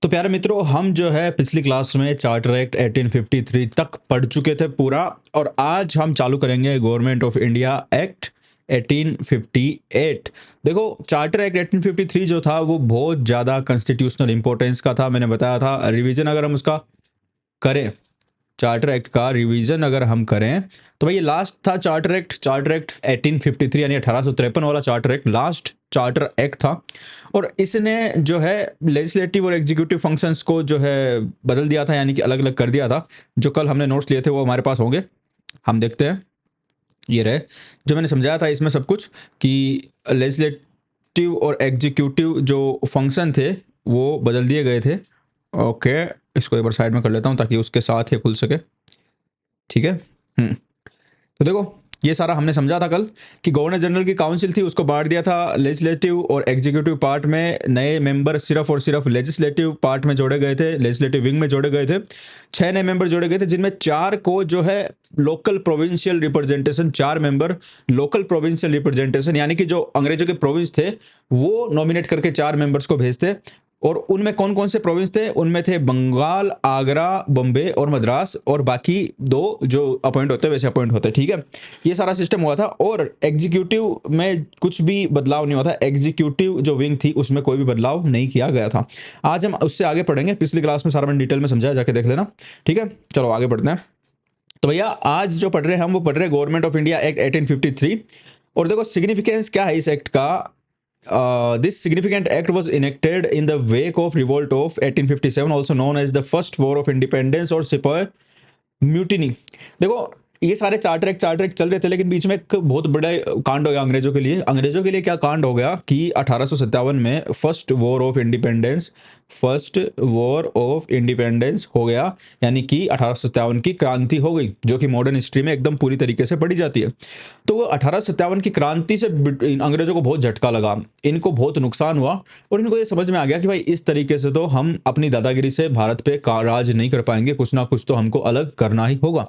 तो प्यारे मित्रों, हम जो है पिछली क्लास में चार्टर एक्ट 1853 तक पढ़ चुके थे पूरा, और आज हम चालू करेंगे गवर्नमेंट ऑफ इंडिया एक्ट 1858। देखो, चार्टर एक्ट 1853 जो था वो बहुत ज़्यादा कॉन्स्टिट्यूशनल इंपॉर्टेंस का था। मैंने बताया था रिवीजन अगर हम उसका करें, चार्टर एक्ट का रिवीजन अगर हम करें तो भाई ये लास्ट था चार्टर एक्ट 1853 यानी 1853 वाला charter act last charter act था। और इसने जो है लेजिस्लेटिव और एग्जीक्यूटिव फंक्शंस को जो है बदल दिया था, यानी कि अलग अलग कर दिया था। जो कल हमने नोट्स लिए थे वो हमारे पास होंगे, हम देखते हैं। ये रहे जो मैंने समझाया था इसमें सब कुछ, कि लेजिस्लेटिव और एग्जीक्यूटिव जो फंक्शन थे वो बदल दिए गए थे। ओके, इसको एक बार साइड में कर लेता हूँ ताकि उसके साथ ही खुल सके। ठीक है। तो देखो, ये सारा हमने समझा था कल कि गवर्नर जनरल की काउंसिल थी, उसको बांट दिया था लेजिस्लेटिव और एग्जीक्यूटिव पार्ट में। नए मेंबर सिर्फ और सिर्फ लेजिस्लेटिव पार्ट में जोड़े गए थे, लेजिस्लेटिव विंग में जोड़े गए थे। 6 नए मेंबर जोड़े गए थे, जिनमें 4 को जो है local provincial representation, 4 member local provincial representation, यानी कि जो अंग्रेजों के प्रोविंस थे वो नॉमिनेट करके 4 मेंबर्स को भेजते। और उनमें कौन कौन से प्रोविंस थे? उनमें थे बंगाल, आगरा, बॉम्बे और मद्रास, और बाकी 2 जो अपॉइंट होते वैसे अपॉइंट होते। ठीक है, ये सारा सिस्टम हुआ था। और एग्जीक्यूटिव में कुछ भी बदलाव नहीं हुआ था, एग्जीक्यूटिव जो विंग थी उसमें कोई भी बदलाव नहीं किया गया था। आज हम उससे आगे पढ़ेंगे, पिछली क्लास में सारा मैंने डिटेल में समझाया, जाके देख लेना। ठीक है, चलो आगे बढ़ते हैं। तो भैया आज जो पढ़ रहे हैं हम, वो पढ़ रहे हैं गवर्नमेंट ऑफ इंडिया एक्ट 1853। और देखो सिग्निफिकेंस क्या है इस एक्ट का। This significant act was enacted in the wake of revolt of 1857, also known as the first war of independence और सिपाही म्यूटिनी। देखो, ये सारे चार्टर एक्ट चल रहे थे, लेकिन बीच में एक बहुत बड़ा कांड हो गया अंग्रेजों के लिए। अंग्रेजों के लिए क्या कांड हो गया कि 1857 में फर्स्ट वॉर ऑफ इंडिपेंडेंस हो गया, यानी कि 1857 की क्रांति हो गई, जो कि मॉडर्न हिस्ट्री में एकदम पूरी तरीके से पढ़ी जाती है। तो वो 1857 की क्रांति से अंग्रेजों को बहुत झटका लगा, इनको बहुत नुकसान हुआ, और इनको ये समझ में आ गया कि भाई इस तरीके से तो हम अपनी दादागिरी से भारत पे राज नहीं कर पाएंगे, कुछ ना कुछ तो हमको अलग करना ही होगा।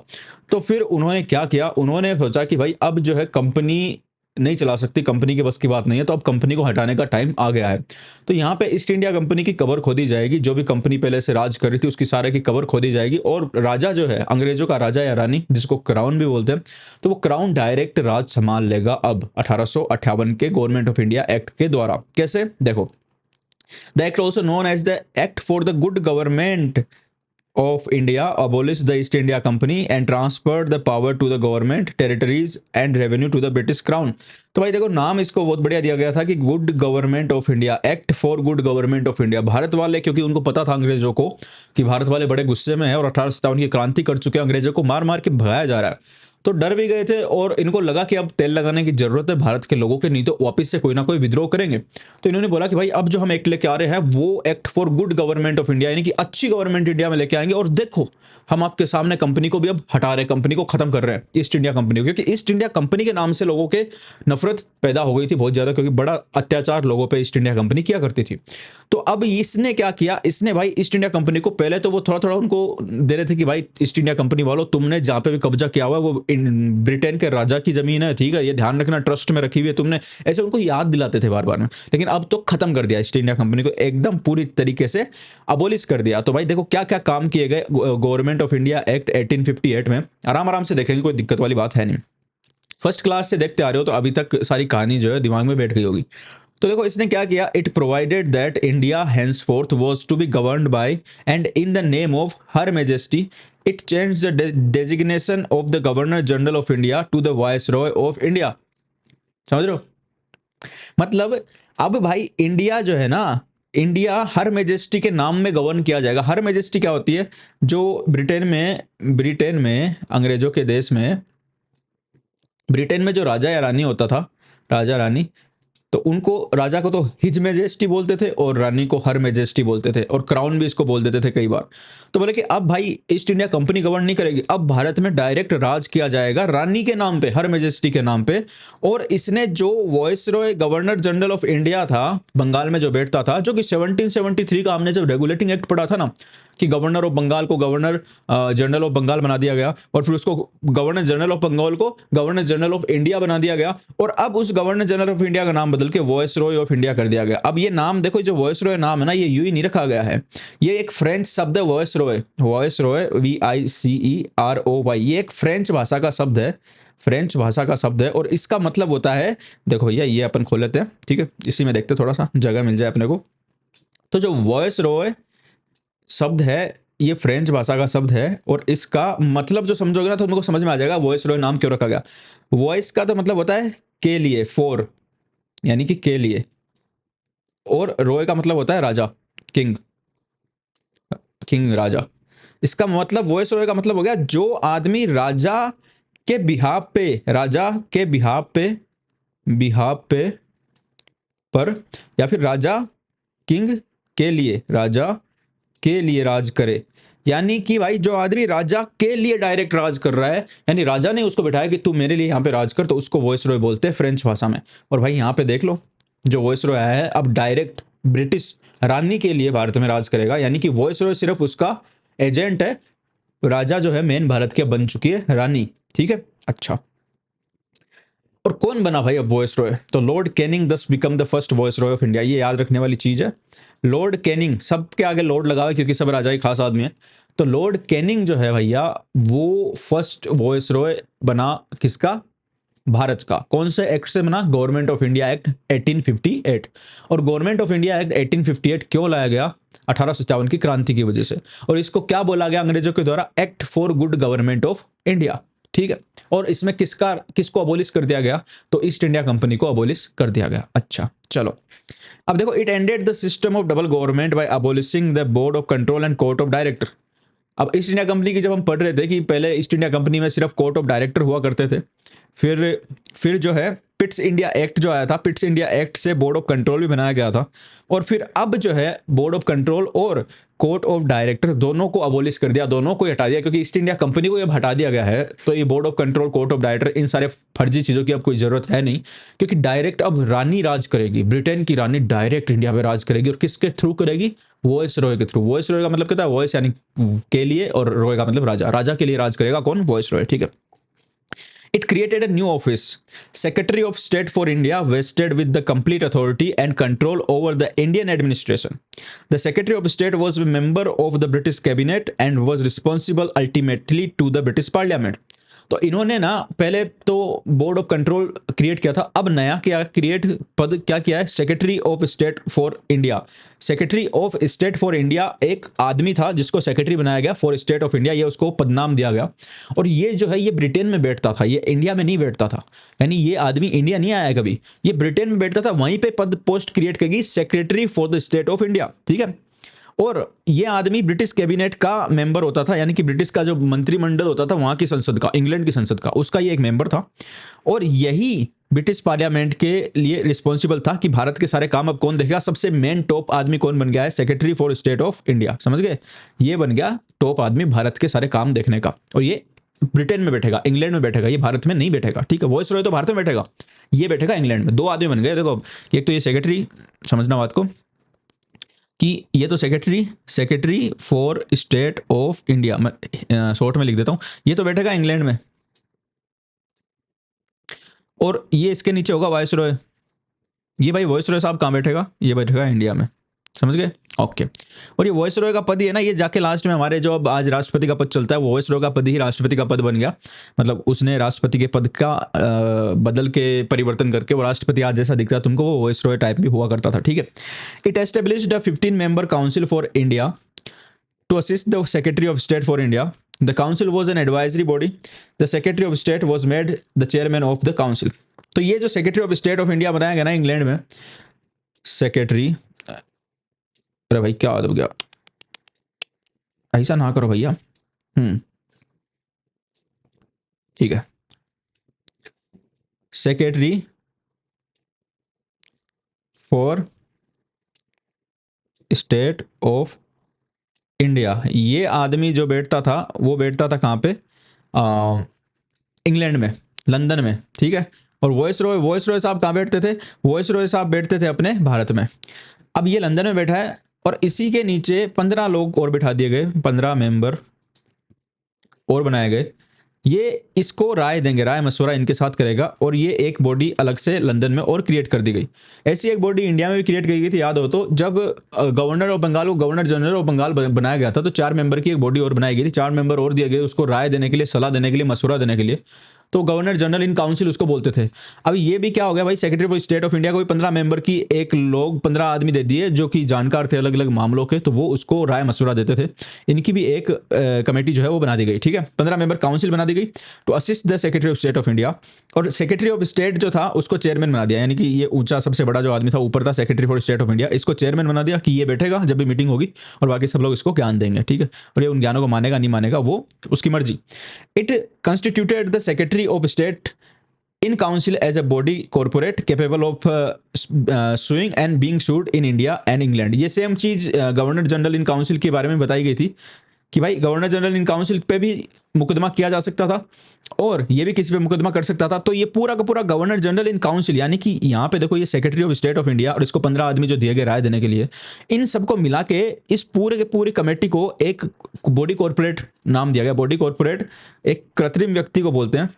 तो फिर उन्होंने क्या किया, उन्होंने सोचा कि भाई अब जो है कंपनी नहीं चला सकती, कंपनी के बस की बात नहीं है, तो अब कंपनी को हटाने का टाइम आ गया है। तो यहाँ पे ईस्ट इंडिया कंपनी की कबर खोदी जाएगी, जो भी कंपनी पहले से राज कर रही थी उसकी सारे की कबर खोदी जाएगी। और राजा जो है अंग्रेजों का राजा या रानी, जिसको क्राउन भी बोलते हैं, तो वो क्राउन डायरेक्ट राज संभाल लेगा अब 1858 के गवर्नमेंट ऑफ इंडिया एक्ट के द्वारा। कैसे? देखो, the act also known as the act for the good government of India abolished the East India Company and transferred the power to the government, territories and revenue to the British Crown। तो भाई देखो, नाम इसको बहुत बढ़िया दिया गया था कि good government of India, act for good government of India. Bharat वाले, क्योंकि उनको पता था अंग्रेजों को कि भारत वाले बड़े गुस्से में है और 1857 की क्रांति कर चुके हैं, अंग्रेजों को मार मार के भगाया जा रहा है, तो डर भी गए थे और इनको लगा कि अब तेल लगाने की जरूरत है भारत के लोगों के, नहीं तो वापस से कोई ना कोई विद्रोह करेंगे। तो इन्होंने बोला कि भाई अब जो हम एक्ट लेके आ रहे हैं वो act for good government of India, यानी कि अच्छी गवर्नमेंट इंडिया में लेके आएंगे। और देखो, हम आपके सामने कंपनी को भी अब हटा रहे हैं, कंपनी को खत्म कर रहे हैं, ईस्ट इंडिया कंपनी को, क्योंकि ईस्ट इंडिया कंपनी के नाम से लोगों के नफरत पैदा हो गई थी बहुत ज्यादा, क्योंकि बड़ा अत्याचार लोगों पे ईस्ट इंडिया कंपनी किया करती थी। तो अब इसने क्या किया, इसने भाई ईस्ट इंडिया कंपनी को, पहले तो वो थोड़ा थोड़ा उनको दे रहे थे कि भाई ईस्ट इंडिया कंपनी वालों, तुमने जहां पे भी कब्जा किया हुआ है वो ब्रिटेन के राजा की जमीन है, ठीक है, ये ध्यान रखना, ट्रस्ट में रखी हुई है तुमने, ऐसे उनको याद दिलाते थे बार बार में। लेकिन अब तो खत्म कर दिया ईस्ट इंडिया कंपनी को, एकदम पूरी तरीके से अबोलिश कर दिया। तो भाई देखो क्या क्या काम किए गए गवर्नमेंट ऑफ इंडिया एक्ट 1858 में, आराम आराम से देखेंगे, कोई दिक्कत वाली बात है नहीं। फर्स्ट क्लास से देखते आ रहे हो तो अभी तक सारी कहानी जो है दिमाग में बैठ गई होगी। तो देखो इसने क्या किया, it provided that India henceforth was to be governed by and in the name of her majesty it changed the designation of the governor general of India to the viceroy of India। समझ रहे हो? मतलब अब भाई India जो है ना, India हर majesty के नाम में गवर्न किया जाएगा। हर मेजेस्टी क्या होती है? जो ब्रिटेन में अंग्रेजों के देश में, ब्रिटेन में जो राजा या रानी होता था, राजा रानी, तो उनको, राजा को तो हिज मेजेस्टी बोलते थे और रानी को हर मेजेस्टी बोलते थे, और क्राउन भी इसको बोल देते थे कई बार। तो बोले कि अब भाई ईस्ट इंडिया कंपनी गवर्न नहीं करेगी, अब भारत में डायरेक्ट राज किया जाएगा रानी के नाम पे, हर मेजेस्टी के नाम पे। और इसने जो viceroy governor general of India था, बंगाल में जो बैठता था, जो कि 1773 का हमने जब रेगुलेटिंग एक्ट पढ़ा था ना, कि गवर्नर ऑफ बंगाल को गवर्नर जनरल ऑफ बंगाल बना दिया गया, और फिर उसको गवर्नर जनरल ऑफ बंगाल को गवर्नर जनरल ऑफ इंडिया बना दिया गया, और अब उस गवर्नर जनरल ऑफ इंडिया का नाम बदल के वॉइस रॉय ऑफ इंडिया कर दिया गया। अब ये नाम देखो, जो वॉइस रॉय नाम है ना, ये यूं ही नहीं रखा गया है, ये एक फ्रेंच शब्द है voice Roy, voice Roy VICEROY, ये एक फ्रेंच भाषा का शब्द है, फ्रेंच भाषा का शब्द है। और इसका मतलब होता है, देखो भैया ये अपन खोल लेते हैं, ठीक है, इसी में देखते थोड़ा सा जगह मिल जाए अपने को। तो जो वॉइस रॉय शब्द है ये फ्रेंच भाषा का शब्द है, और इसका मतलब जो समझोगे ना तो तुमको समझ में आ जाएगा वॉइस रॉय नाम क्यों रखा गया। वॉइस का तो मतलब होता है के लिए, फॉर, यानी कि के लिए, और रॉय का मतलब होता है राजा, किंग, किंग राजा। इसका मतलब वॉइस रॉय का मतलब हो गया जो आदमी राजा के बिहाफ पे, राजा के बिहाफ पे, बिहाफ पे पर, या फिर राजा किंग के लिए, राजा के लिए राज करे। यानी कि भाई जो आदमी राजा के लिए डायरेक्ट राज कर रहा है, यानी राजा ने उसको बिठाया कि तू मेरे लिए यहाँ पे राज कर, तो उसको वॉइस रॉय बोलते हैं फ्रेंच भाषा में। और भाई यहाँ पे देख लो, जो वॉइस रॉय आया है अब डायरेक्ट ब्रिटिश रानी के लिए भारत में राज करेगा, यानी कि वॉइस रॉय सिर्फ उसका एजेंट है, राजा जो है मेन भारत के बन चुकी है रानी, ठीक है। अच्छा, और कौन बना भाई अब वॉइस रॉय? तो लॉर्ड कैनिंग दस become the first voice Roy of India. ये याद रखने वाली चीज है, लॉर्ड कैनिंग, सबके आगे लॉर्ड लगा हुआ क्योंकि सब राजा ही खास आदमी है। तो लॉर्ड कैनिंग जो है भैया वो फर्स्ट वॉइस रॉय बना, किसका? भारत का। कौन से एक्ट से बना? Government of India act 1858। और गवर्नमेंट ऑफ इंडिया एक्ट 1858 क्यों लाया गया? 1857 की क्रांति की वजह से। और इसको क्या बोला गया अंग्रेजों के द्वारा? Act for good government of India, ठीक है। और इसमें किसको अबोलिश कर दिया गया? तो ईस्ट इंडिया कंपनी को अबोलिश कर दिया गया। अच्छा चलो, अब देखो, it ended the system of double government by abolishing the board of control and court of director. अब ईस्ट इंडिया कंपनी की जब हम पढ़ रहे थे कि पहले ईस्ट इंडिया कंपनी में सिर्फ कोर्ट ऑफ डायरेक्टर हुआ करते थे, फिर जो है पिट्स इंडिया एक्ट जो आया था, पिट्स इंडिया एक्ट से बोर्ड ऑफ कंट्रोल भी बनाया गया था, और फिर अब जो है बोर्ड ऑफ कंट्रोल और कोर्ट ऑफ डायरेक्टर दोनों को अबोलिश कर दिया, दोनों को हटा दिया, क्योंकि ईस्ट इंडिया कंपनी को जब हटा दिया गया है तो ये board of control, court of director, इन सारे फर्जी चीज़ों की अब कोई ज़रूरत है नहीं, क्योंकि डायरेक्ट अब रानी राज करेगी, ब्रिटेन की रानी डायरेक्ट इंडिया पे राज करेगी। और किसके थ्रू करेगी? वॉइस रॉय के थ्रू। वॉइस रॉय का मतलब क्या था? वॉइस यानी के लिए, और रॉय का मतलब राजा, राजा के लिए राज करेगा कौन? वॉइस रॉय, ठीक है। It created a new office, Secretary of State for India, vested with the complete authority and control over the Indian administration. The Secretary of State was a member of the British cabinet and was responsible ultimately to the British Parliament. तो इन्होंने ना पहले तो board of control create किया था, अब नया क्या क्रिएट पद क्या किया है? Secretary of state for India. Secretary of state for India एक आदमी था जिसको सेक्रेटरी बनाया गया फॉर स्टेट ऑफ इंडिया, ये उसको पदनाम दिया गया। और ये जो है ये ब्रिटेन में बैठता था, ये इंडिया में नहीं बैठता था, यानी ये आदमी इंडिया नहीं आया कभी, ये ब्रिटेन में बैठता था, वहीं पे पद पोस्ट क्रिएट करेगी secretary for the state of India, ठीक है। और ये आदमी ब्रिटिश कैबिनेट का मेंबर होता था, यानी कि ब्रिटिश का जो मंत्रिमंडल होता था वहां की संसद का, इंग्लैंड की संसद का, उसका ये एक मेंबर था। और यही ब्रिटिश पार्लियामेंट के लिए रिस्पॉन्सिबल था कि भारत के सारे काम अब कौन देखेगा। सबसे मेन टॉप आदमी कौन बन गया है? Secretary for state of India, समझ गए? ये बन गया टॉप आदमी भारत के सारे काम देखने का। और ये ब्रिटेन में बैठेगा, इंग्लैंड में बैठेगा, ये भारत में नहीं बैठेगा, ठीक है। वॉइस रॉय तो भारत में बैठेगा, ये बैठेगा इंग्लैंड में। दो आदमी बन गए देखो, एक तो ये सेक्रेटरी, समझना बात को, कि ये तो secretary for state of India, मैं शॉर्ट में लिख देता हूं, ये तो बैठेगा इंग्लैंड में, और ये इसके नीचे होगा वॉइस रॉय। ये भाई वॉइस रॉय साहब कहाँ बैठेगा? ये बैठेगा इंडिया में, समझ गए? ओके। और ये वॉइस रॉय का पद ही है ना, ये जाके लास्ट में हमारे जो अब आज राष्ट्रपति का पद चलता है, वो वॉइस रॉय का पद ही राष्ट्रपति का पद बन गया। मतलब उसने राष्ट्रपति के पद का बदल के परिवर्तन करके वो राष्ट्रपति आज जैसा दिखता है तुमको, वो वॉइस रॉय टाइप भी हुआ करता था, ठीक है। It established a 15 member council for India to assist the Secretary of State for India. The council was an advisory body. The Secretary of State was made the chairman of the council. तो ये जो secretary of state of India बनाया गया ना England में, secretary, अरे भाई क्या हो गया, ऐसा ना करो भैया, ठीक है। Secretary for state of India, ये आदमी जो बैठता था वो बैठता था कहाँ पे? इंग्लैंड में, लंदन में, ठीक है। और वॉइस रॉय साहब कहाँ बैठते थे? वॉइस रॉय साहब बैठते थे अपने भारत में। अब ये लंदन में बैठा है, और इसी के नीचे 15 लोग और बिठा दिए गए, 15 मेंबर और बनाए गए, ये इसको राय देंगे, राय मशवरा इनके साथ करेगा, और ये एक बॉडी अलग से लंदन में और क्रिएट कर दी गई। ऐसी एक बॉडी इंडिया में भी क्रिएट की गई थी, याद हो तो, जब गवर्नर ऑफ बंगाल को गवर्नर जनरल ऑफ बंगाल बनाया गया था, तो 4 मेंबर की एक बॉडी और बनाई गई थी, 4 मेंबर और दिए गए उसको राय देने के लिए, सलाह देने के लिए, मशवरा देने के लिए। तो गवर्नर जनरल इन काउंसिल उसको बोलते थे। अब ये भी क्या हो गया भाई, secretary of state of India को भी 15 मेंबर की एक लोग 15 आदमी दे दिए जो कि जानकार थे अलग अलग मामलों के, तो वो उसको राय मशवरा देते थे। इनकी भी एक कमेटी जो है वो बना दी गई, ठीक है, 15 मेंबर काउंसिल बना दी गई to assist the secretary of state of India. और सेक्रेटरी ऑफ स्टेट जो था उसको चेयरमैन बना दिया, यानी कि ये ऊंचा सबसे बड़ा जो आदमी था ऊपर था, secretary for state of India, इसको चेयरमैन बना दिया कि ये बैठेगा जब भी मीटिंग होगी और बाकी सब लोग इसको ज्ञान देंगे, ठीक है, और ये उन ज्ञानों को मानेगा नहीं मानेगा वो उसकी मर्जी। It constituted the secretary of state in council as a body corporate capable of suing and being sued in India and England। ये सेम चीज गवर्नर जनरल इन काउंसिल के बारे में बताई गई थी कि भाई गवर्नर जनरल इन काउंसिल पे भी मुकदमा किया जा सकता था और ये भी किसी पे मुकदमा कर सकता था। तो ये पूरा का पूरा गवर्नर जनरल इन काउंसिल, यानी कि यहाँ पे देखो ये secretary of state of India और इसको 15 आदमी जो दिए गए राय देने के लिए, इन सबको मिला के इस पूरे के पूरी कमेटी को एक बॉडी कॉर्पोरेट नाम दिया गया। बॉडी कॉर्पोरेट एक कृत्रिम व्यक्ति को बोलते हैं,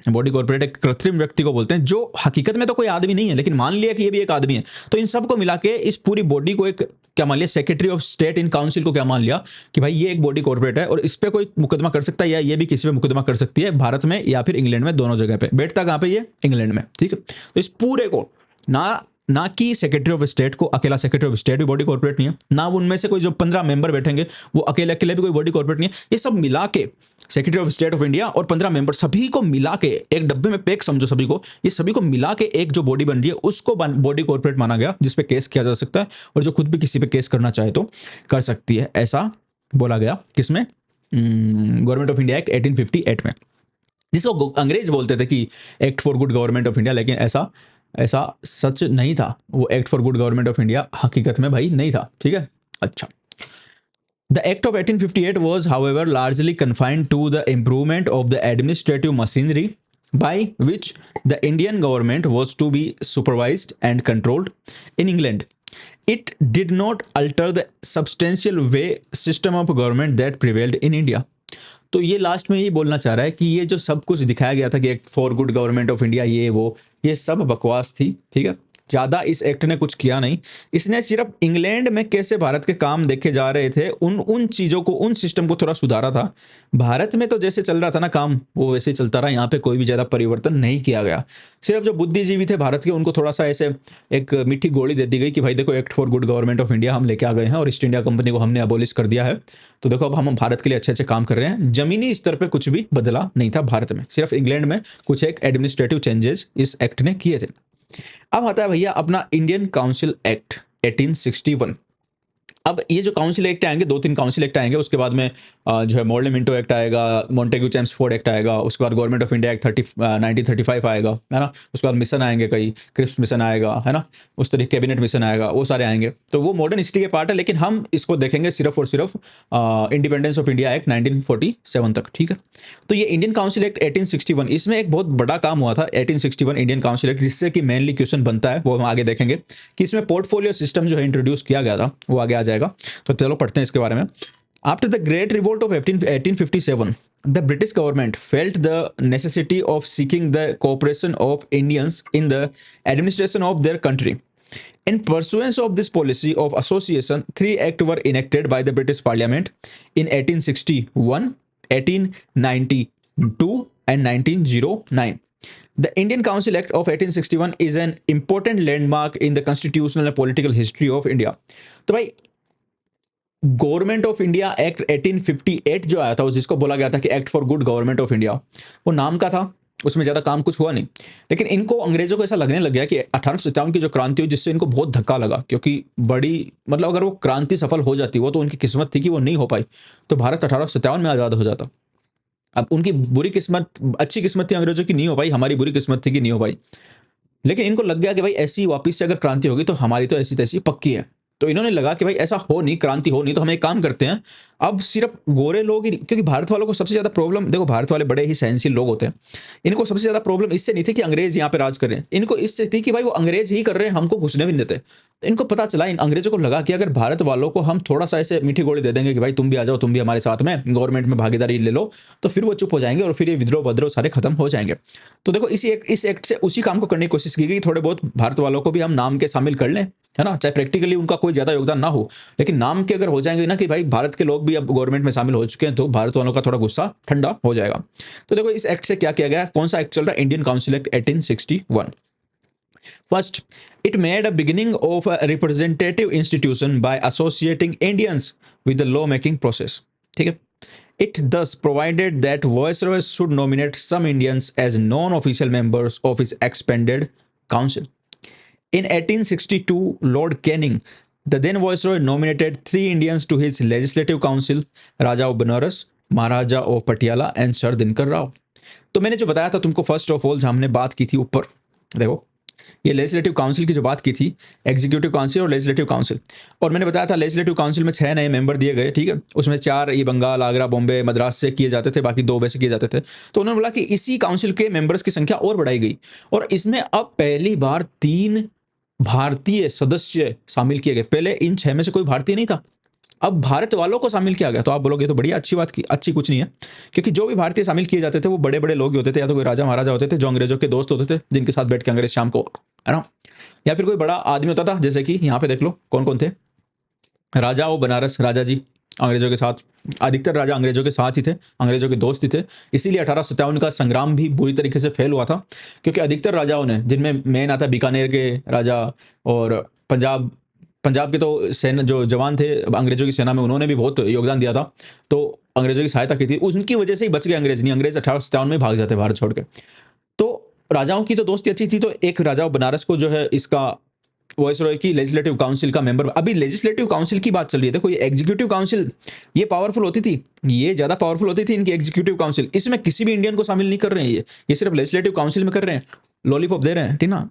बॉडी कॉर्पोरेट एक कृत्रिम व्यक्ति को बोलते हैं जो हकीकत में तो कोई आदमी नहीं है, लेकिन मान लिया कि ये भी एक आदमी है। तो इन सबको मिला के इस पूरी बॉडी को एक क्या मान लिया, secretary of state in council को क्या मान लिया कि भाई ये एक बॉडी कॉर्पोरेट है और इस पे कोई मुकदमा कर सकता है, या ये भी किसी पे मुकदमा कर सकती है, भारत में या फिर इंग्लैंड में, दोनों जगह पे। बैठता कहाँ पे, ये इंग्लैंड में, ठीक है। तो इस पूरे को ना कि सेक्रेटरी ऑफ स्टेट को, अकेला सेक्रेटरी ऑफ स्टेट भी बॉडी कॉर्पोरेट नहीं है, ना उनमें से कोई जो 15 मेंबर बैठेंगे वो अकेले अकेले भी कोई बॉडी कॉर्पोरेट नहीं है। ये सब मिला के secretary of state of India और 15 मेंबर सभी को मिला के एक डब्बे में पैक समझो सभी को, ये सभी को मिला के एक जो बॉडी बन रही है उसको बॉडी कॉर्पोरेट माना गया, जिसपे केस किया जा सकता है और जो खुद भी किसी पे केस करना चाहे तो कर सकती है। ऐसा बोला गया किसमें, गवर्नमेंट ऑफ इंडिया एक्ट 1858 में, जिसको अंग्रेज बोलते थे कि act for good government of India, लेकिन ऐसा सच नहीं था। वो act for good government of India हकीकत में भाई नहीं था, ठीक है। अच्छा, The Act of 1858 was, however, largely confined to the improvement of the administrative machinery by which the Indian government was to be supervised and controlled in England. It did not alter the substantial way system of government that prevailed in India. तो ये last में ये बोलना चाह रहा है कि ये जो सब कुछ दिखाया गया था कि act for good government of India, ये वो, ये सब बकवास थी, ठीक है। ज़्यादा इस एक्ट ने कुछ किया नहीं। इसने सिर्फ इंग्लैंड में कैसे भारत के काम देखे जा रहे थे उन चीज़ों को, उन सिस्टम को थोड़ा सुधारा था। भारत में तो जैसे चल रहा था ना काम, वो वैसे ही चलता रहा। यहाँ पे कोई भी ज़्यादा परिवर्तन नहीं किया गया। सिर्फ जो बुद्धिजीवी थे भारत के, उनको थोड़ा सा ऐसे एक मीठी गोली दे दी गई कि भाई देखो act for good government of India हम लेके आ गए हैं और ईस्ट इंडिया कंपनी को हमने अबोलिश कर दिया है, तो देखो अब हम भारत के लिए अच्छे अच्छे काम कर रहे हैं। जमीनी स्तर पर कुछ भी बदला नहीं था भारत में, सिर्फ इंग्लैंड में कुछ एक एडमिनिस्ट्रेटिव चेंजेस इस एक्ट ने किए थे। अब आता है भैया अपना इंडियन काउंसिल एक्ट 1861। अब ये जो काउंसिल एक्ट आएंगे, 2-3 काउंसिल एक्ट आएंगे, उसके बाद में जो है मॉर्ले मिंटो एक्ट आएगा, मॉन्टेग्यू चेम्सफोर्ड एक्ट आएगा, उसके बाद गवर्नमेंट ऑफ इंडिया एक्ट 1935 आएगा, है ना। उसके बाद मिशन आएंगे कई, क्रिप्स मिशन आएगा, है ना, उस तरीके कैबिनेट मिशन आएगा, वो सारे आएंगे। तो वो मॉडर्न हिस्ट्री के पार्ट है, लेकिन हम इसको देखेंगे सिर्फ और सिर्फ इंडिपेंडेंस ऑफ इंडिया एक्ट 1947 तक, ठीक है। तो ये इंडियन काउंसिल एक्ट 1861, इसमें एक बहुत बड़ा काम हुआ था 1861 इंडियन काउंसिल एक्ट, जिससे कि मेनली क्वेश्चन बनता है, वो हम आगे देखेंगे कि इसमें पोर्टफोलियो सिस्टम जो है इंट्रोड्यूस किया गया था, वो आगे आ जाएगा। तो चलो पढ़ते हैं इसके बारे में। After the Great Revolt of 1857, the British government felt the necessity of seeking the cooperation of Indians in the administration of their country. In pursuance of this policy of association, 3 acts were enacted by the British Parliament in 1861, 1892 and 1909. The Indian Council Act of 1861 is an important landmark in the constitutional and political history of India. तो भाई government of India act 1858 जो आया था, जिसको बोला गया था कि act for good government of India, वो नाम का था, उसमें ज़्यादा काम कुछ हुआ नहीं। लेकिन इनको, अंग्रेजों को ऐसा लगने लग गया कि 1857 की जो क्रांति हुई, जिससे इनको बहुत धक्का लगा, क्योंकि बड़ी मतलब अगर वो क्रांति सफल हो जाती, वो तो उनकी किस्मत थी कि वो नहीं हो पाई, तो भारत 1857 में आज़ाद हो जाता। अब उनकी बुरी किस्मत, अच्छी किस्मत थी अंग्रेजों की, नहीं हो पाई, हमारी बुरी किस्मत थी कि नहीं हो पाई। लेकिन इनको लग गया कि भाई ऐसी वापस से अगर क्रांति होगी तो हमारी तो ऐसी तैसी पक्की है। तो इन्होंने लगा कि भाई ऐसा हो नहीं, क्रांति हो नहीं, तो हम एक काम करते हैं, अब सिर्फ गोरे लोग ही, क्योंकि भारत वालों को सबसे ज़्यादा प्रॉब्लम, देखो भारत वाले बड़े ही सहनशील लोग होते हैं, इनको सबसे ज़्यादा प्रॉब्लम इससे नहीं थी कि अंग्रेज यहाँ पे राज कर रहे हैं, इनको इससे थी कि भाई वो अंग्रेज ही कर रहे हैं, हमको घुसने भी नहीं देते। तो इनको पता चला, इन अंग्रेजों को लगा कि अगर भारत वालों को हम थोड़ा सा ऐसे मीठी गोली दे देंगे कि भाई तुम भी आ जाओ, तुम भी हमारे साथ में गवर्नमेंट में भागीदारी ले लो, तो फिर वो चुप हो जाएंगे और फिर ये विद्रोह वद्रोह सारे खत्म हो जाएंगे। तो देखो इस एक्ट से उसी काम को करने की कोशिश की गई, थोड़े बहुत भारत वालों को भी हम नाम के शामिल कर लें, है ना, चाहे प्रैक्टिकली उनका कोई ज्यादा योगदान ना हो, लेकिन नाम के अगर हो जाएंगे ना कि भाई भारत के लोग भी अब गवर्नमेंट में शामिल हो चुके हैं, तो भारत वालों का थोड़ा गुस्सा ठंडा हो जाएगा। तो देखो इस एक्ट से क्या किया गया, कौन सा एक्ट चल रहा है, Indian council act 1861। First, it made a beginning of a representative institution by associating Indians with the law making process, ठीक है। It thus provided that viceroy should nominate some Indians as non-official members of his expanded council. In 1862, Lord Canning, the then viceroy, nominated 3 Indians to his legislative council: Raja of Benares, Maharaja of Patiala and Sir Dinkar Rao। तो मैंने जो बताया था तुमको first of all, हमने बात की थी ऊपर, देखो ये लेजिस्लेटिव काउंसिल की जो बात की थी, एग्जीक्यूटिव काउंसिल और लेजिस्लेटिव काउंसिल, और मैंने बताया था लेजिस्लेटिव काउंसिल में 6 नए मेंबर दिए गए, ठीक है, उसमें 4 ये बंगाल, आगरा, बॉम्बे, मद्रास से किए जाते थे, बाकी 2 वैसे किए जाते थे। तो उन्होंने बोला कि इसी काउंसिल के मेंबर्स की संख्या और बढ़ाई गई, और इसमें अब पहली बार 3 भारतीय सदस्य शामिल किए गए। पहले इन 6 में से कोई भारतीय नहीं था, अब भारत वालों को शामिल किया गया। तो आप बोलोगे तो बढ़िया अच्छी बात की, अच्छी कुछ नहीं है, क्योंकि जो भी भारतीय शामिल किए जाते थे वो बड़े बड़े लोग होते थे, या तो कोई राजा महाराजा होते थे जो अंग्रेजों के दोस्त होते थे, जिनके साथ बैठ के अंग्रेज शाम को, है ना, या फिर कोई बड़ा आदमी होता था, जैसे कि यहाँ पे देख लो कौन कौन थे, राजा और बनारस राजा जी अंग्रेजों के साथ, अधिकतर राजा अंग्रेजों के साथ ही थे, अंग्रेजों के दोस्त ही थे, इसीलिए 1857 का संग्राम भी बुरी तरीके से फेल हुआ था, क्योंकि अधिकतर राजाओं ने, जिनमें मेन आता है बीकानेर के राजा और पंजाब के तो सेना जो जवान थे अंग्रेजों की सेना में, उन्होंने भी बहुत योगदान दिया था, तो अंग्रेजों की सहायता की थी, उनकी वजह से ही बच गए अंग्रेज, नहीं अंग्रेज 1857 में भाग जाते भारत छोड़ के। तो राजाओं की तो दोस्ती अच्छी थी, तो एक राजा बनारस को जो है इसका वॉइसरॉय की लेजिस्लेटिव काउंसिल का मेंबर, अभी लेजिस्लेटिव काउंसिल की बात चल रही है, देखो ये एग्जीक्यूटिव काउंसिल ये पावरफुल होती थी, ये ज्यादा पावरफुल होती थी इनकी एग्जीक्यूटिव काउंसिल, इसमें किसी भी इंडियन को शामिल नहीं कर रहे हैं, ये सिर्फ लेजिस्लेटिव काउंसिल में कर रहे हैं, लॉलीपॉप दे रहे हैं, ठीक ना।